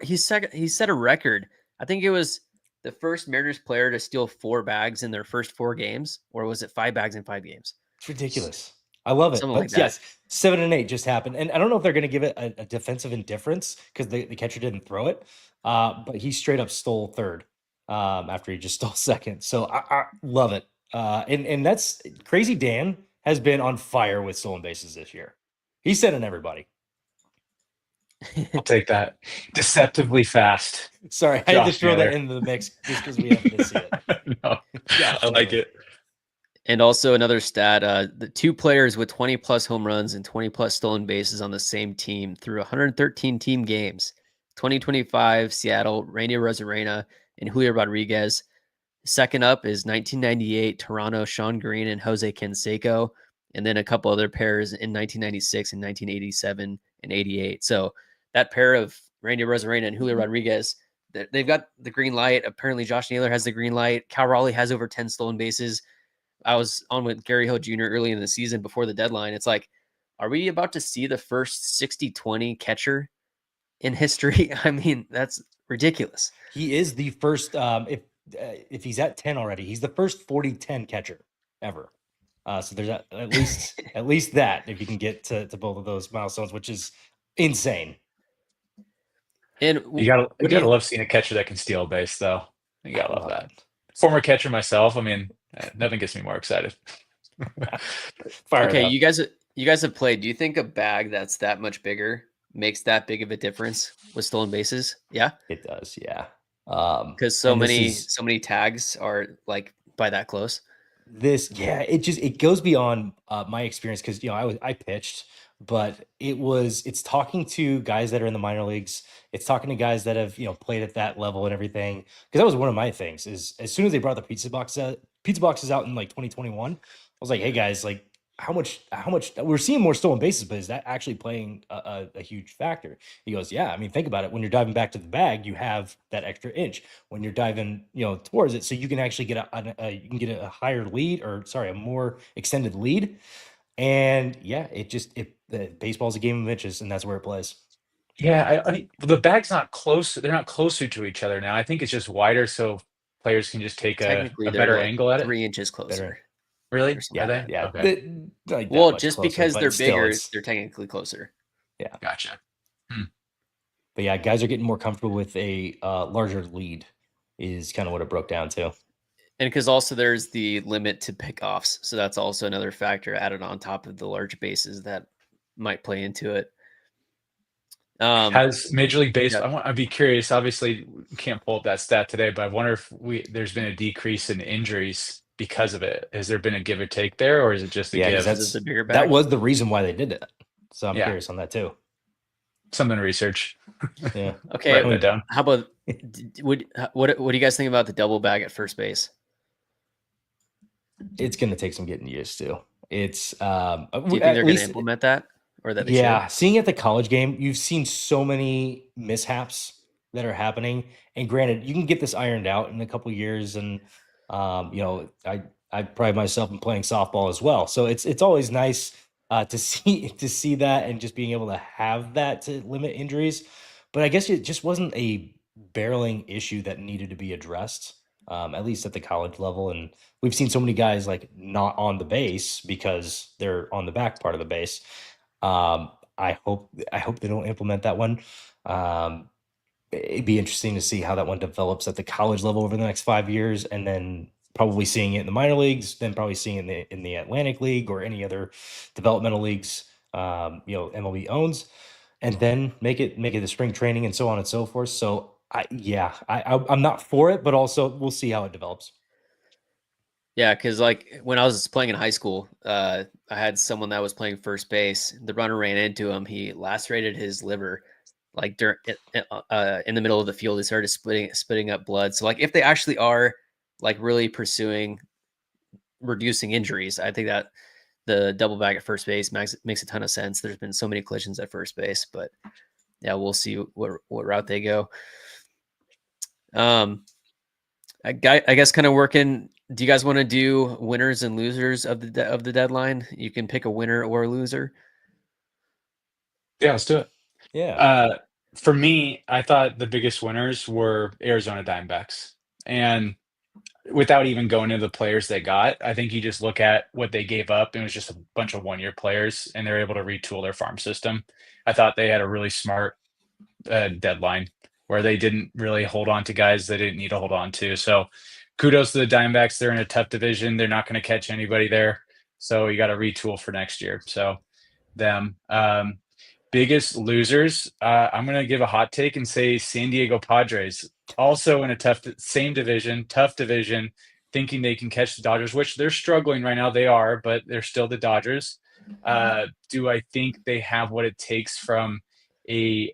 record. I think it was the first Mariners player to steal 4 bags in their first 4 games, or was it 5 bags in 5 games? It's ridiculous. I love it. Something But like that. yes, 7 and 8 just happened. And I don't know if they're going to give it a defensive indifference because the catcher didn't throw it. But he straight up stole 3rd after he just stole 2nd. So I love it. And that's Crazy Dan has been on fire with stolen bases this year. He's sending everybody. I'll take that. Deceptively fast. Sorry, I had to Josh throw that Naylor. into the mix just because we happen to see it. No, Josh I like Naylor. it. And also another stat, the 2 players with 20 plus home runs and 20 plus stolen bases on the same team through 113 team games. 2025 Seattle, Randy Rosarena and Julio Rodriguez. Second up is 1998 Toronto, Sean Green and Jose Canseco, and then a couple other pairs in 1996 and 1987 and 88. So that pair of Randy Rosarena and Julio Rodriguez, they've got the green light. Apparently Josh Naylor has the green light. Cal Raleigh has over 10 stolen bases. I was on with Gary Hill Jr. early in the season before the deadline. It's like, are we about to see the first 60-20 catcher in history? I mean, that's ridiculous. He is the first, if he's at 10 already, he's the first 40-10 catcher ever. So there's at least that if you can get to both of those milestones, which is insane. And You gotta love seeing a catcher that can steal a base, though. You gotta love that. Former catcher myself. I mean, nothing gets me more excited. Okay, you guys have played. Do you think a bag that's that much bigger makes that big of a difference with stolen bases? Yeah, it does. Yeah, because so many tags are like by that close. It goes beyond my experience because I pitched, but it's talking to guys that are in the minor leagues. It's talking to guys that have played at that level and everything. Because that was one of my things. Is as soon as they brought the pizza boxes out in like 2021, I was like, hey guys, like how much we're seeing more stolen bases, but is that actually playing a huge factor? He goes, yeah. I mean, think about it. When you're diving back to the bag, you have that extra inch. When you're diving, towards it, so you can actually get a higher lead, or sorry, a more extended lead. And yeah, baseball's a game of inches, and that's where it plays. Yeah, I mean, the bag's not close. They're not closer to each other now. I think it's just wider, so players can just take Technically, a they're better like angle at it. 3 inches closer. Really? Or something. Are they? Yeah. Okay. Like that Well, much just closer, because but they're still, bigger, they're technically closer. yeah. Gotcha. But yeah, guys are getting more comfortable with a larger lead is kind of what it broke down to. And because also there's the limit to pickoffs. So that's also another factor added on top of the large bases that might play into it. Has Major League Baseball? Yeah. I'd be curious. Obviously, we can't pull up that stat today, but I wonder if there's been a decrease in injuries because of it. Has there been a give or take there, or is it just a Yeah, because give? Is it the bigger that bag? was the reason why they did it. So I'm Yeah. curious on that too. Something to research. Yeah. Okay. Write that down. How about what do you guys think about the double bag at first base? It's going to take some getting used to. It's Do you think at they're going to least implement that, or that they yeah, should? seeing at the college game, you've seen so many mishaps that are happening. And granted, you can get this ironed out in a couple years. And I pride myself in playing softball as well, so it's always nice to see that and just being able to have that to limit injuries. But I guess it just wasn't a barreling issue that needed to be addressed, at least at the college level. And we've seen so many guys like not on the base because they're on the back part of the base. I hope they don't implement that one. It'd be interesting to see how that one develops at the college level over the next 5 years, and then probably seeing it in the minor leagues, then probably seeing it in the Atlantic League or any other developmental leagues. MLB owns, and then make it the spring training and so on and so forth. So I'm not for it, but also we'll see how it develops. Yeah, because like when I was playing in high school, I had someone that was playing first base. The runner ran into him. He lacerated his liver, like in the middle of the field. He started spitting up blood. So like if they actually are like really pursuing reducing injuries, I think that the double bag at first base makes a ton of sense. There's been so many collisions at first base, but yeah, we'll see what route they go. I guess kind of working. Do you guys want to do winners and losers of the deadline? You can pick a winner or a loser. Yeah, let's do it. Yeah. For me, I thought the biggest winners were Arizona Diamondbacks. And without even going into the players they got, I think you just look at what they gave up, and it was just a bunch of one-year players, and they're able to retool their farm system. I thought they had a really smart deadline where they didn't really hold on to guys they didn't need to hold on to. So kudos to the Diamondbacks. They're in a tough division. They're not going to catch anybody there. So you got to retool for next year. So them. Biggest losers, I'm going to give a hot take and say San Diego Padres. Also in a tough division, thinking they can catch the Dodgers, which they're struggling right now. They are, but they're still the Dodgers. Do I think they have what it takes from a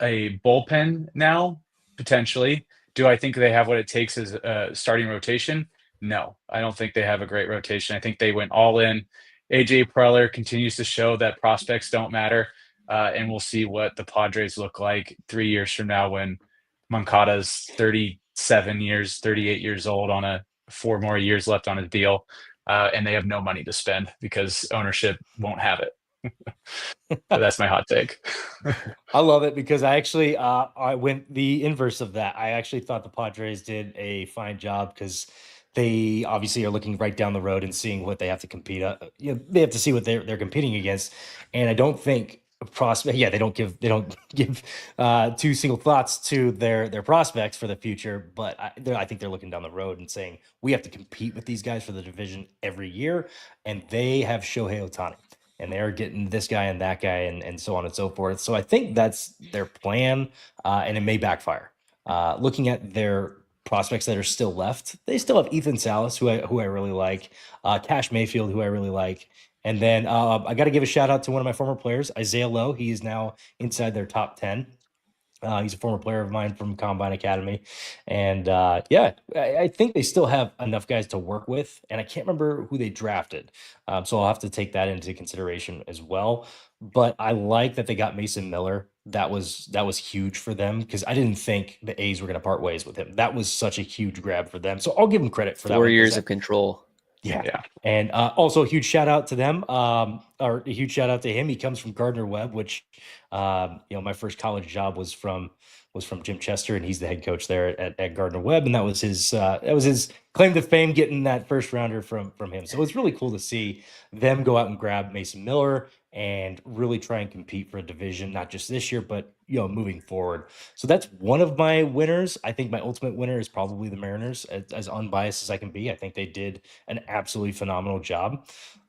bullpen now? Potentially. Do I think they have what it takes as a starting rotation? No, I don't think they have a great rotation. I think they went all in. AJ Preller continues to show that prospects don't matter, and we'll see what the Padres look like 3 years from now when Moncada's 38 years old on a 4 more years left on his deal, and they have no money to spend because ownership won't have it. But that's my hot take. I love it because I went the inverse of that. I actually thought the Padres did a fine job because they obviously are looking right down the road and seeing what they have to compete. They have to see what they're competing against, and I don't think prospect. Yeah, they don't give two single thoughts to their prospects for the future. But I think they're looking down the road and saying we have to compete with these guys for the division every year, and they have Shohei Ohtani. And they're getting this guy and that guy and so on and so forth. So I think that's their plan, and it may backfire. Looking at their prospects that are still left, they still have Ethan Salas, who I really like, Cash Mayfield, who I really like. And then I got to give a shout out to one of my former players, Isaiah Lowe. He is now inside their top 10. He's a former player of mine from Combine Academy. And I think they still have enough guys to work with. And I can't remember who they drafted. So I'll have to take that into consideration as well. But I like that they got Mason Miller. That was huge for them because I didn't think the A's were going to part ways with him. That was such a huge grab for them. So I'll give them credit for that. 4 years of control. Yeah. And also a huge shout out to them, or a huge shout out to him. He comes from Gardner Webb, which, my first college job was from Jim Chester, and he's the head coach there at Gardner Webb. And that was his claim to fame, getting that first rounder from him. So it's really cool to see them go out and grab Mason Miller and really try and compete for a division, not just this year, but moving forward. So that's one of my winners. I think my ultimate winner is probably the Mariners, as unbiased as I can be. I think they did an absolutely phenomenal job.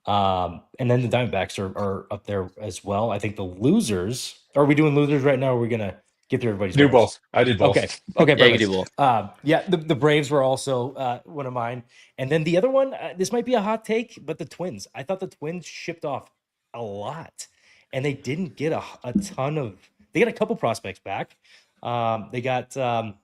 And then the Diamondbacks are up there as well. I think the losers, are we doing losers right now? Or are we gonna get through everybody's Do winners? both. I did both. Okay, Yeah, you perfect. can do both. The Braves were also one of mine, and then the other one. This might be a hot take, but the Twins. I thought the Twins shipped off a lot, and they didn't get a ton of. They got a couple prospects back. They got the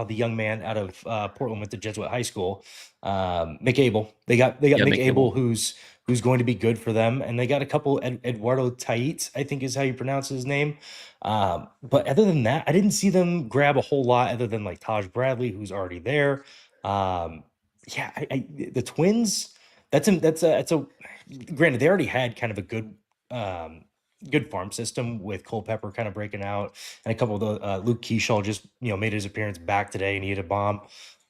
young man out of Portland, went to Jesuit High School, McAble. They got McAble, who's going to be good for them, and they got a couple. Eduardo Tait, I think is how you pronounce his name. But other than that, I didn't see them grab a whole lot other than like Taj Bradley, who's already there. The Twins. That's a granted, they already had kind of a good farm system with Culpepper kind of breaking out, and a couple of the Luke Keyshaw just made his appearance back today and he hit a bomb.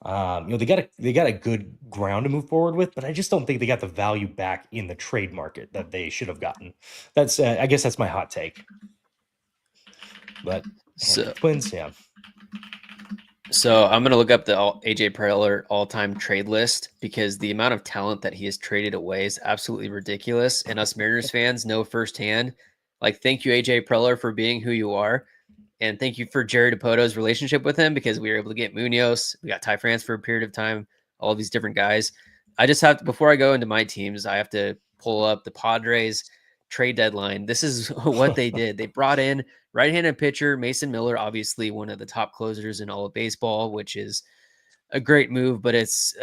They got a good ground to move forward with, but I just don't think they got the value back in the trade market that they should have gotten. That's I guess that's my hot take. But Twins, yeah. So I'm going to look up the AJ Preller all-time trade list because the amount of talent that he has traded away is absolutely ridiculous. And us Mariners fans know firsthand, like, thank you, AJ Preller, for being who you are. And thank you for Jerry DePoto's relationship with him because we were able to get Munoz. We got Ty France for a period of time, all these different guys. I just have to, before I go into my teams, I have to pull up the Padres trade deadline. This is what they did. They brought in right-handed pitcher Mason Miller, obviously one of the top closers in all of baseball, which is a great move, but it's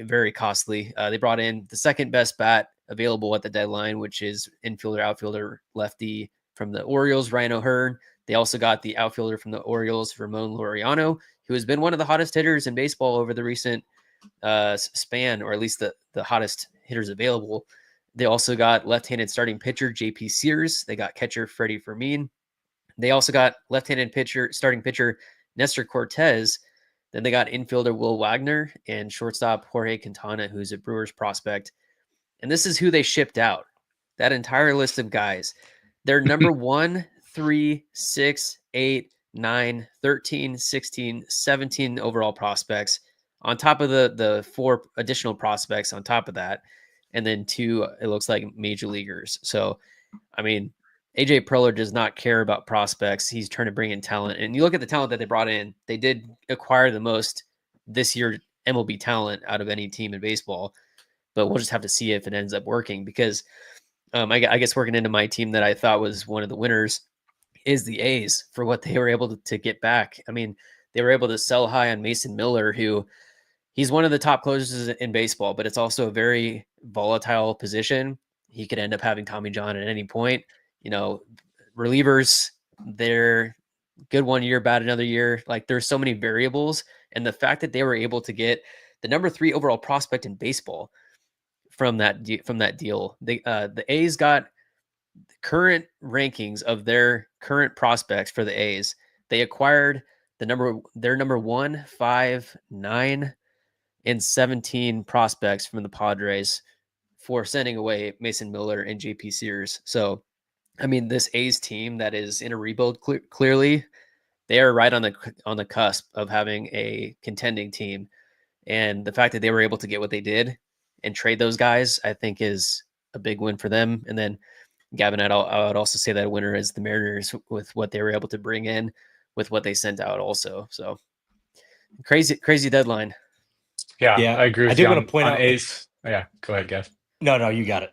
very costly. They brought in the second best bat available at the deadline, which is infielder, outfielder, lefty from the Orioles, Ryan O'Hearn. They also got the outfielder from the Orioles, Ramon Laureano, who has been one of the hottest hitters in baseball over the recent span, or at least the hottest hitters available. They also got left-handed starting pitcher JP Sears. They got catcher Freddie Fermin. They also got left-handed starting pitcher Nestor Cortez. Then they got infielder Will Wagner and shortstop Jorge Quintana, who's a Brewers prospect. And this is who they shipped out. That entire list of guys. They're number 1, 3, 6, 8, 9, 13, 16, 17 overall prospects. On top of the 4 additional prospects on top of that. And then 2, it looks like major leaguers. So, I mean, AJ Preller does not care about prospects. He's trying to bring in talent. And you look at the talent that they brought in, they did acquire the most this year MLB talent out of any team in baseball. But we'll just have to see if it ends up working because I guess working into my team that I thought was one of the winners is the A's for what they were able to get back. I mean, they were able to sell high on Mason Miller, who he's one of the top closers in baseball, but it's also a very volatile position. He could end up having Tommy John at any point. Relievers, they're good one year, bad another year. Like, there's so many variables. And the fact that they were able to get the number 3 overall prospect in baseball from that deal, the A's got the current rankings of their current prospects for the A's. They acquired their number 1, 5, 9, and 17 prospects from the Padres for sending away Mason Miller and JP Sears. So, I mean, this A's team that is in a rebuild, clearly, they are right on the cusp of having a contending team. And the fact that they were able to get what they did and trade those guys, I think, is a big win for them. And then, Gavin, I would also say that a winner is the Mariners with what they were able to bring in with what they sent out also. So, crazy deadline. Yeah, I agree with I did you want on, to point on out. A's. Yeah, go ahead, Gav. No, you got it.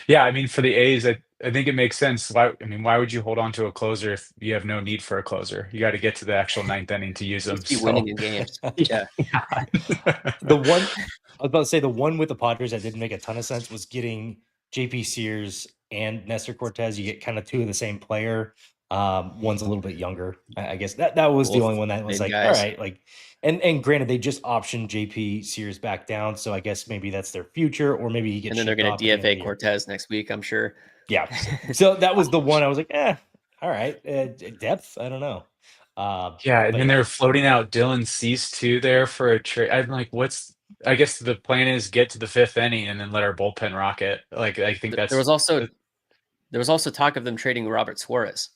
Yeah, I mean, for the A's, I think it makes sense. Why would you hold on to a closer if you have no need for a closer? You got to get to the actual 9th inning to use them. Keep winning in games. Yeah. The one I was about to say, the one with the Padres that didn't make a ton of sense was getting JP Sears and Nestor Cortez. You get kind of 2 of the same player. One's a little bit younger. I guess that was the only one that was like, guys. All right, like, and granted, they just optioned JP Sears back down, so I guess maybe that's their future, or maybe he gets. And then they're going to DFA Cortez next week, I'm sure. Yeah. So that was the one I was like, all right, depth. I don't know. And then they're floating out Dylan Cease too there for a trade. I'm like, I guess the plan is get to the 5th inning and then let our bullpen rocket. Like, I think there was also There was also talk of them trading Robert Suarez.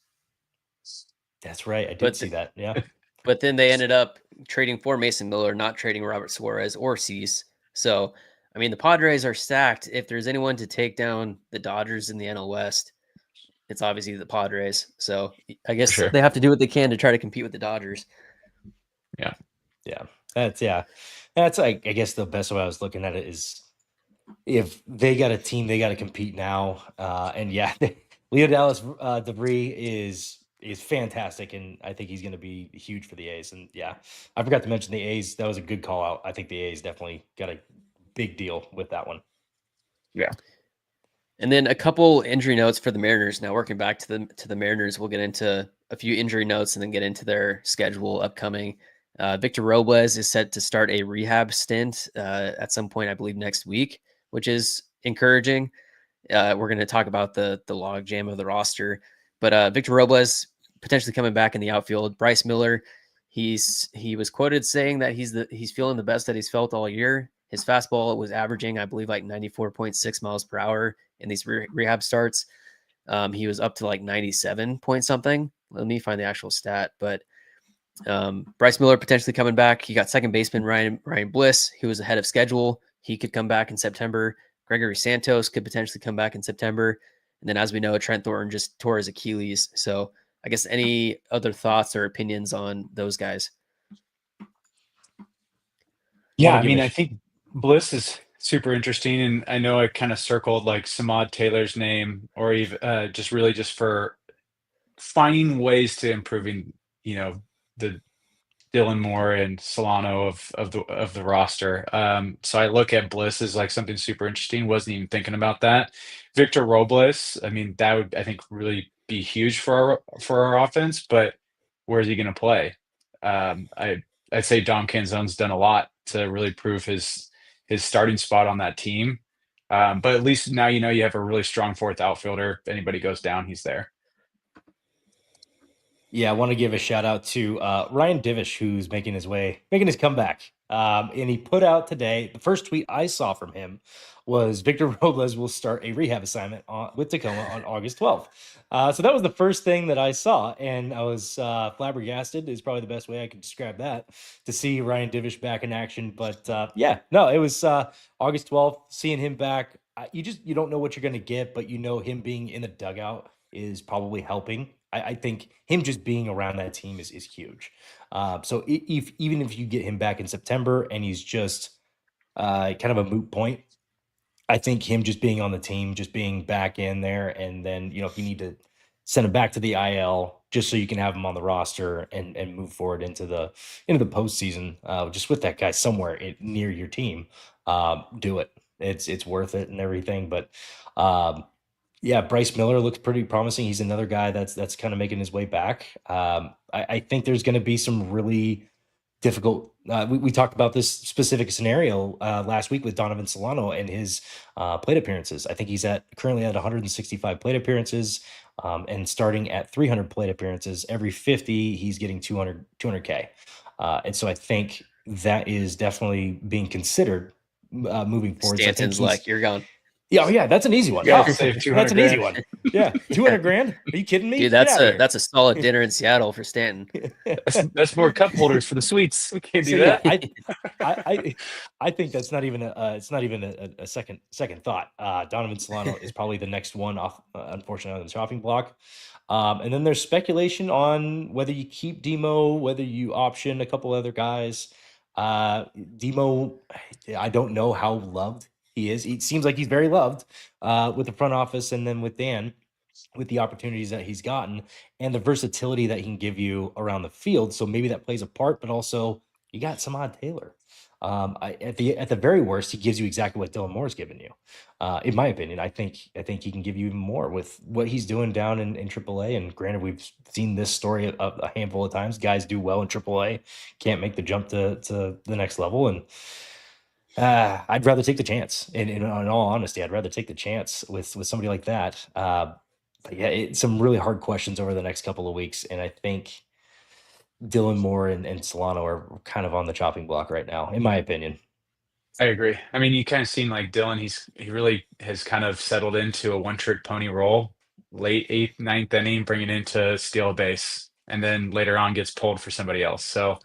That's right. I did But see that. Yeah. But then they ended up trading for Mason Miller, not trading Robert Suarez or Cease. So, I mean, the Padres are stacked. If there's anyone to take down the Dodgers in the NL West, it's obviously the Padres. So I guess sure. they have to do what they can to try to compete with the Dodgers. Yeah. Yeah. That's I guess the best way I was looking at it is if they got a team, they got to compete now. And yeah, Leo Dallas DeVry is fantastic, and I think he's going to be huge for the A's. And yeah, I forgot to mention the A's. That was a good call out. I think the A's definitely got a big deal with that one. Yeah. And then a couple injury notes for the Mariners. Now working back to the Mariners, we'll get into a few injury notes and then get into their schedule upcoming. Victor Robles is set to start a rehab stint at some point, I believe, next week, which is encouraging. We're going to talk about the log jam of the roster, but Victor Robles potentially coming back in the outfield. Bryce Miller, he was quoted saying that he's feeling the best that he's felt all year. His fastball was averaging, I believe, like 94.6 miles per hour in these rehab starts. He was up to like 97 point something. Let me find the actual stat, but Bryce Miller potentially coming back. He got second baseman Ryan Bliss. He was ahead of schedule. He could come back in September. Gregory Santos could potentially come back in September. And then, as we know, Trent Thornton just tore his Achilles. So I guess any other thoughts or opinions on those guys? Yeah, I mean, I think Bliss is super interesting, and I know I kind of circled like Samad Taylor's name, or even just for finding ways to improving, the Dylan Moore and Solano of the roster. So I look at Bliss as like something super interesting. Wasn't even thinking about that. Victor Robles, I mean, that would I think really be huge for our offense, but where is he going to play? I'd say Dom Canzone's done a lot to really prove his starting spot on that team. But at least now you have a really strong fourth outfielder. If anybody goes down, he's there. Yeah, I want to give a shout out to Ryan Divish, who's making his comeback. And he put out today, the first tweet I saw from him was Victor Robles will start a rehab assignment with Tacoma on August 12th. So that was the first thing that I saw, and I was flabbergasted is probably the best way I could describe that, to see Ryan Divish back in action. But yeah, no, it was August 12th, seeing him back. You don't know what you're going to get, but him being in the dugout is probably helping. I think him just being around that team is huge. So even if you get him back in September and he's just kind of a moot point, I think him just being on the team, just being back in there, and then if you need to send him back to the IL just so you can have him on the roster and move forward into the postseason, just with that guy somewhere near your team, do it. It's worth it and everything. But yeah, Bryce Miller looks pretty promising. He's another guy that's kind of making his way back. I think there's going to be some really difficult. We talked about this specific scenario last week with Donovan Solano and his plate appearances. I think he's currently at 165 plate appearances, and starting at 300 plate appearances. Every 50, he's getting 200K. And so I think that is definitely being considered moving forward. Stanton's so like, you're gone. Yeah, yeah, that's an easy one. Yeah, Oh, save 200 that's an easy grand. one. Yeah, 200 grand. Are you kidding me? Dude, Get outta here. that's a solid dinner in Seattle for Stanton. That's more cup holders for the suites. We can't do So, that. yeah, I think that's not even a second thought. Donovan Solano is probably the next one off, unfortunately, on the chopping block. And then there's speculation on whether you keep Demo, whether you option a couple other guys. Demo, I don't know how loved he is. It seems like he's very loved with the front office, and then with Dan, with the opportunities that he's gotten and the versatility that he can give you around the field. So maybe that plays a part, but also you got Samad Taylor. At the very worst, he gives you exactly what Dylan Moore's given you. In my opinion, I think he can give you even more with what he's doing down in AAA. And granted, we've seen this story a handful of times. Guys do well in AAA, can't make the jump to the next level. And I'd rather take the chance. And in all honesty, I'd rather take the chance with somebody like that. But yeah, it's some really hard questions over the next couple of weeks. And I think Dylan Moore and Solano are kind of on the chopping block right now, in my opinion. I agree. I mean, you kind of seen like Dylan, he really has kind of settled into a one-trick pony role. late 8th, 9th inning, bringing in to steal a base, and then later on gets pulled for somebody else. So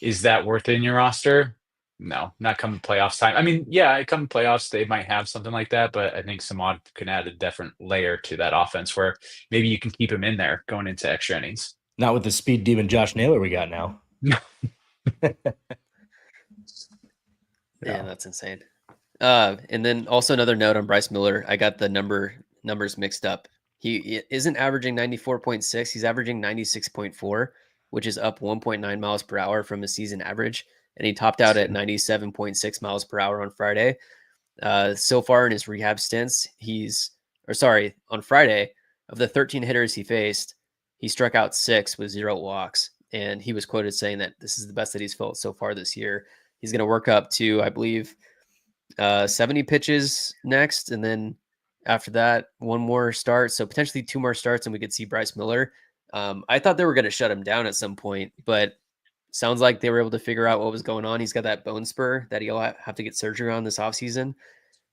is that worth it in your roster? No, not come playoffs time. I mean, yeah, come playoffs, they might have something like that, but I think Samad can add a different layer to that offense where maybe you can keep him in there going into extra innings. Not with the speed demon Josh Naylor we got now. Yeah, that's insane. And then also another note on Bryce Miller. I got the numbers mixed up. He isn't averaging 94.6. He's averaging 96.4, which is up 1.9 miles per hour from his season average. And he topped out at 97.6 miles per hour on Friday. So far in his rehab stints, on Friday, of the 13 hitters he faced, he struck out 6 with 0 walks. And he was quoted saying that this is the best that he's felt so far this year. He's going to work up to, I believe, 70 pitches next. And then after that, one more start. So potentially 2 more starts and we could see Bryce Miller. I thought they were going to shut him down at some point, but sounds like they were able to figure out what was going on. He's got that bone spur that he'll have to get surgery on this offseason.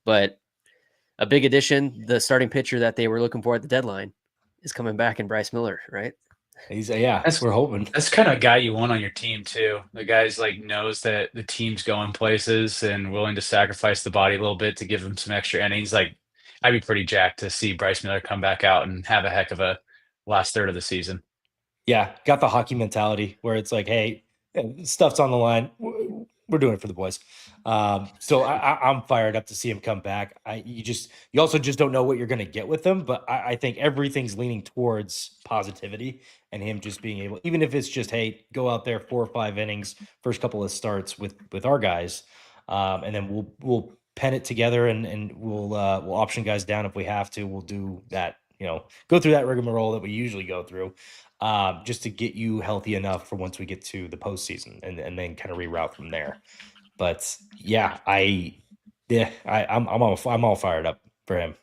But a big addition, the starting pitcher that they were looking for at the deadline is coming back in Bryce Miller, right? We're hoping. That's kind of a guy you want on your team too. The guy's like knows that the team's going places and willing to sacrifice the body a little bit to give him some extra innings. Like I'd be pretty jacked to see Bryce Miller come back out and have a heck of a last third of the season. Yeah, got the hockey mentality where it's like, hey, stuff's on the line. We're doing it for the boys. So I'm fired up to see him come back. You also just don't know what you're going to get with him, but I think everything's leaning towards positivity and him just being able, even if it's just, hey, go out there 4 or 5 innings, first couple of starts with our guys, and then we'll pen it together and we'll option guys down if we have to. We'll do that, go through that rigmarole that we usually go through. Just to get you healthy enough for once we get to the postseason and then kind of reroute from there. But yeah, I'm all fired up for him.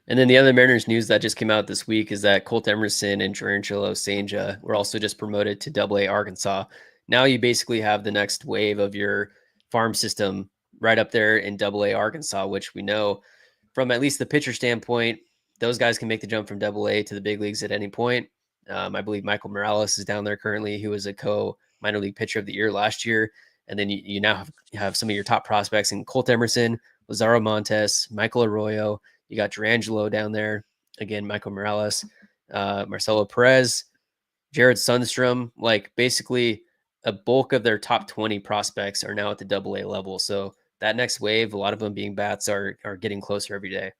And then the other Mariners news that just came out this week is that Colt Emerson and Jorangelo Sanja were also just promoted to Double-A Arkansas. Now you basically have the next wave of your farm system right up there in Double-A Arkansas, which we know from at least the pitcher standpoint, those guys can make the jump from Double-A to the big leagues at any point. I believe Michael Morales is down there currently, who was a minor league pitcher of the year last year. And then you now have some of your top prospects in Colt Emerson, Lazaro Montes, Michael Arroyo. You got Jorangelo down there. Again, Michael Morales, Marcelo Perez, Jared Sundstrom. Like basically a bulk of their top 20 prospects are now at the Double-A level. So that next wave, a lot of them being bats, are getting closer every day.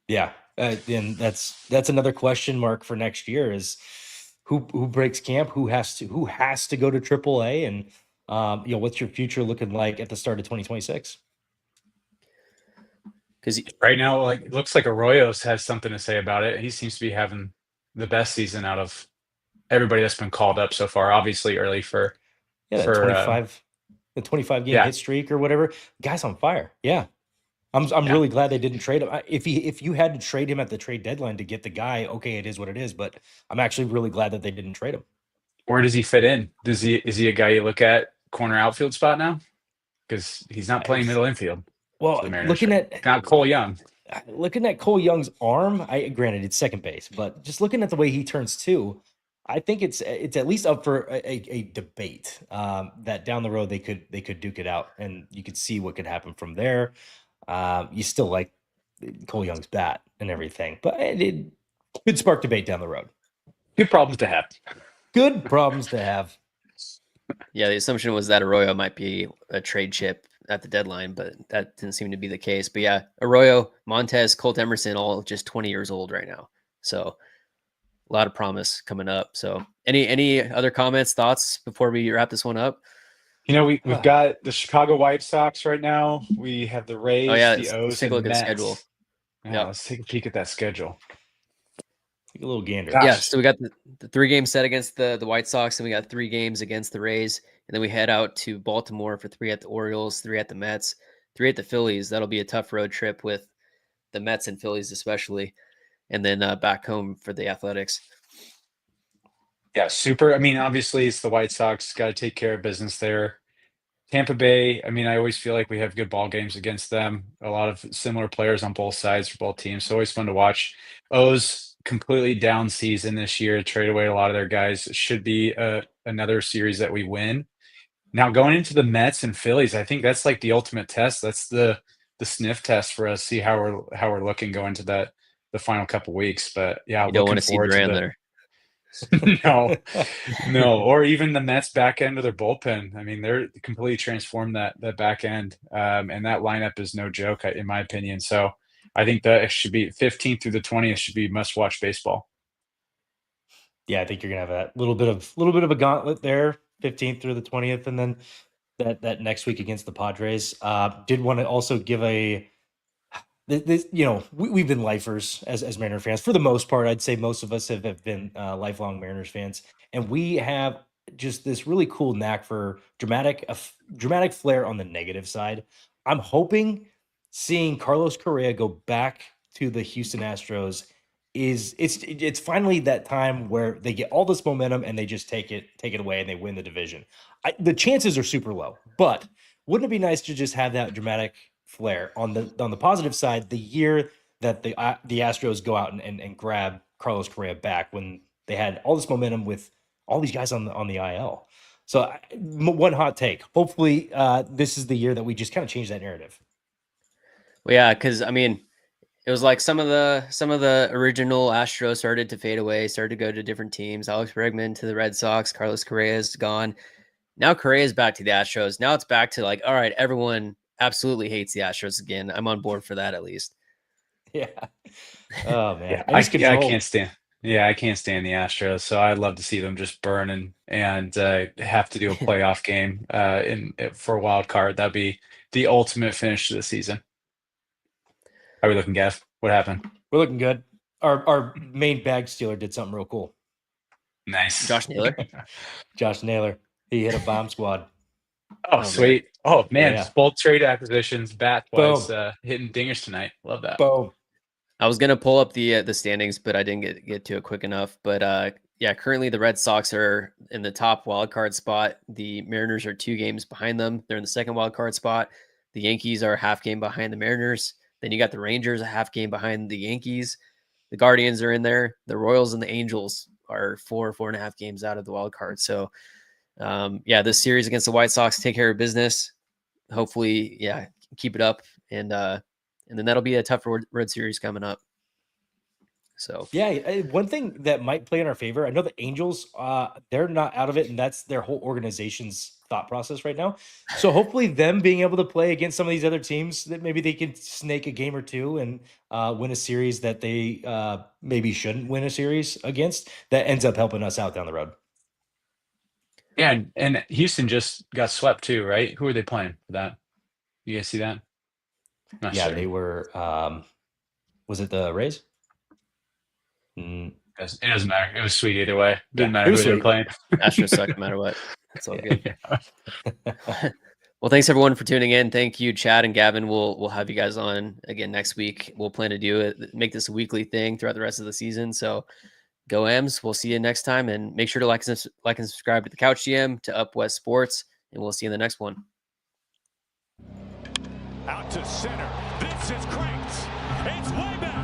Yeah, and that's another question mark for next year is who breaks camp, who has to go to AAA, and what's your future looking like at the start of 2026? Because right now, like it looks like Arroyos has something to say about it. He seems to be having the best season out of everybody that's been called up so far. Obviously, early for the 25 game hit streak or whatever. Guy's on fire. Yeah. I'm really glad they didn't trade him. If you had to trade him at the trade deadline to get the guy, okay, it is what it is. But I'm actually really glad that they didn't trade him. Where does he fit in? Is he a guy you look at corner outfield spot now? Because he's not playing middle infield. Well, looking at not Cole Young. Looking at Cole Young's arm, granted it's second base, but just looking at the way he turns too, I think it's at least up for a debate that down the road they could duke it out and you could see what could happen from there. You still like Cole Young's bat and everything, but it could spark debate down the road. Good problems to have. Good problems to have. Yeah, the assumption was that Arroyo might be a trade chip at the deadline, but that didn't seem to be the case. But yeah, Arroyo, Montes, Colt Emerson, all just 20 years old right now. So a lot of promise coming up. So any other comments, thoughts before we wrap this one up? We've got the Chicago White Sox right now. We have the Rays, the O's, let's take a look at the schedule. Yeah, let's take a peek at that schedule. Take a little gander. Gosh. Yeah, so we got the 3-game set against the White Sox, and we got 3 games against the Rays, and then we head out to Baltimore for 3 at the Orioles, 3 at the Mets, 3 at the Phillies. That'll be a tough road trip with the Mets and Phillies especially, and then back home for the Athletics. Yeah, super. I mean, obviously it's the White Sox. Got to take care of business there. Tampa Bay, I mean, I always feel like we have good ball games against them. A lot of similar players on both sides for both teams. So always fun to watch. O's completely down season this year, trade away a lot of their guys. Should be another series that we win. Now going into the Mets and Phillies, I think that's like the ultimate test. That's the sniff test for us. See how we're looking going to the final couple weeks. But yeah, You don't want looking to see forward to Duran the there. no, or even the Mets back end of their bullpen. I mean, they're completely transformed that back end, and that lineup is no joke, in my opinion. So I think that it should be 15th through the 20th should be must watch baseball. Yeah, I think you're gonna have a little bit of a gauntlet there, 15th through the 20th, and then that next week against the Padres. Did want to also give this, we've been lifers as Mariner fans for the most part. I'd say most of us have been lifelong Mariners fans, and we have just this really cool knack for dramatic flair on the negative side. I'm hoping seeing Carlos Correa go back to the Houston Astros it's finally that time where they get all this momentum and they just take it away and they win the division. The chances are super low, but wouldn't it be nice to just have that dramatic flair on the positive side? The year that the Astros go out and grab Carlos Correa back when they had all this momentum with all these guys on the IL. So one hot take. Hopefully, this is the year that we just kind of change that narrative. Well, yeah, because I mean, it was like some of the original Astros started to fade away, started to go to different teams. Alex Bregman to the Red Sox, Carlos Correa is gone. Now Correa is back to the Astros. Now it's back to like, all right, everyone absolutely hates the Astros again. I'm on board for that at least. Yeah. Oh man. Yeah, I can't stand. Yeah, I can't stand the Astros, so I'd love to see them just burn and have to do a playoff game for a wild card. That'd be the ultimate finish to the season. How are we looking, Gav? What happened? We're looking good. Our main bag stealer did something real cool. Nice. Josh Naylor. Josh Naylor. He hit a bomb squad. Oh, sweet. Man. Oh, man. Yeah. Both trade acquisitions, bat-wise, hitting dingers tonight. Love that. Boom. I was going to pull up the standings, but I didn't get to it quick enough. But yeah, currently the Red Sox are in the top wild card spot. The Mariners are 2 games behind them. They're in the second wild card spot. The Yankees are a half game behind the Mariners. Then you got the Rangers a half game behind the Yankees. The Guardians are in there. The Royals and the Angels are 4.5 games out of the wild card. So, yeah, this series against the White Sox, take care of business. Hopefully, yeah, keep it up. And then that'll be a tough road series coming up. So, yeah, one thing that might play in our favor, I know the Angels, they're not out of it, and that's their whole organization's thought process right now. So hopefully them being able to play against some of these other teams that maybe they can snake a game or two and win a series that they maybe shouldn't win a series against, that ends up helping us out down the road. Yeah, and Houston just got swept too, right? Who are they playing for that? You guys see that? Not sure. They were was it the Rays? It doesn't matter. It was sweet either way. Didn't matter who they were playing. Astros suck no matter what. It's all good. Well, thanks everyone for tuning in. Thank you, Chad and Gavin. We'll have you guys on again next week. We'll plan to do it, make this a weekly thing throughout the rest of the season. So go M's. We'll see you next time, and make sure to like and subscribe to the Couch GM, to Up West Sports, and we'll see you in the next one. Out to center. This is cranked. It's way back.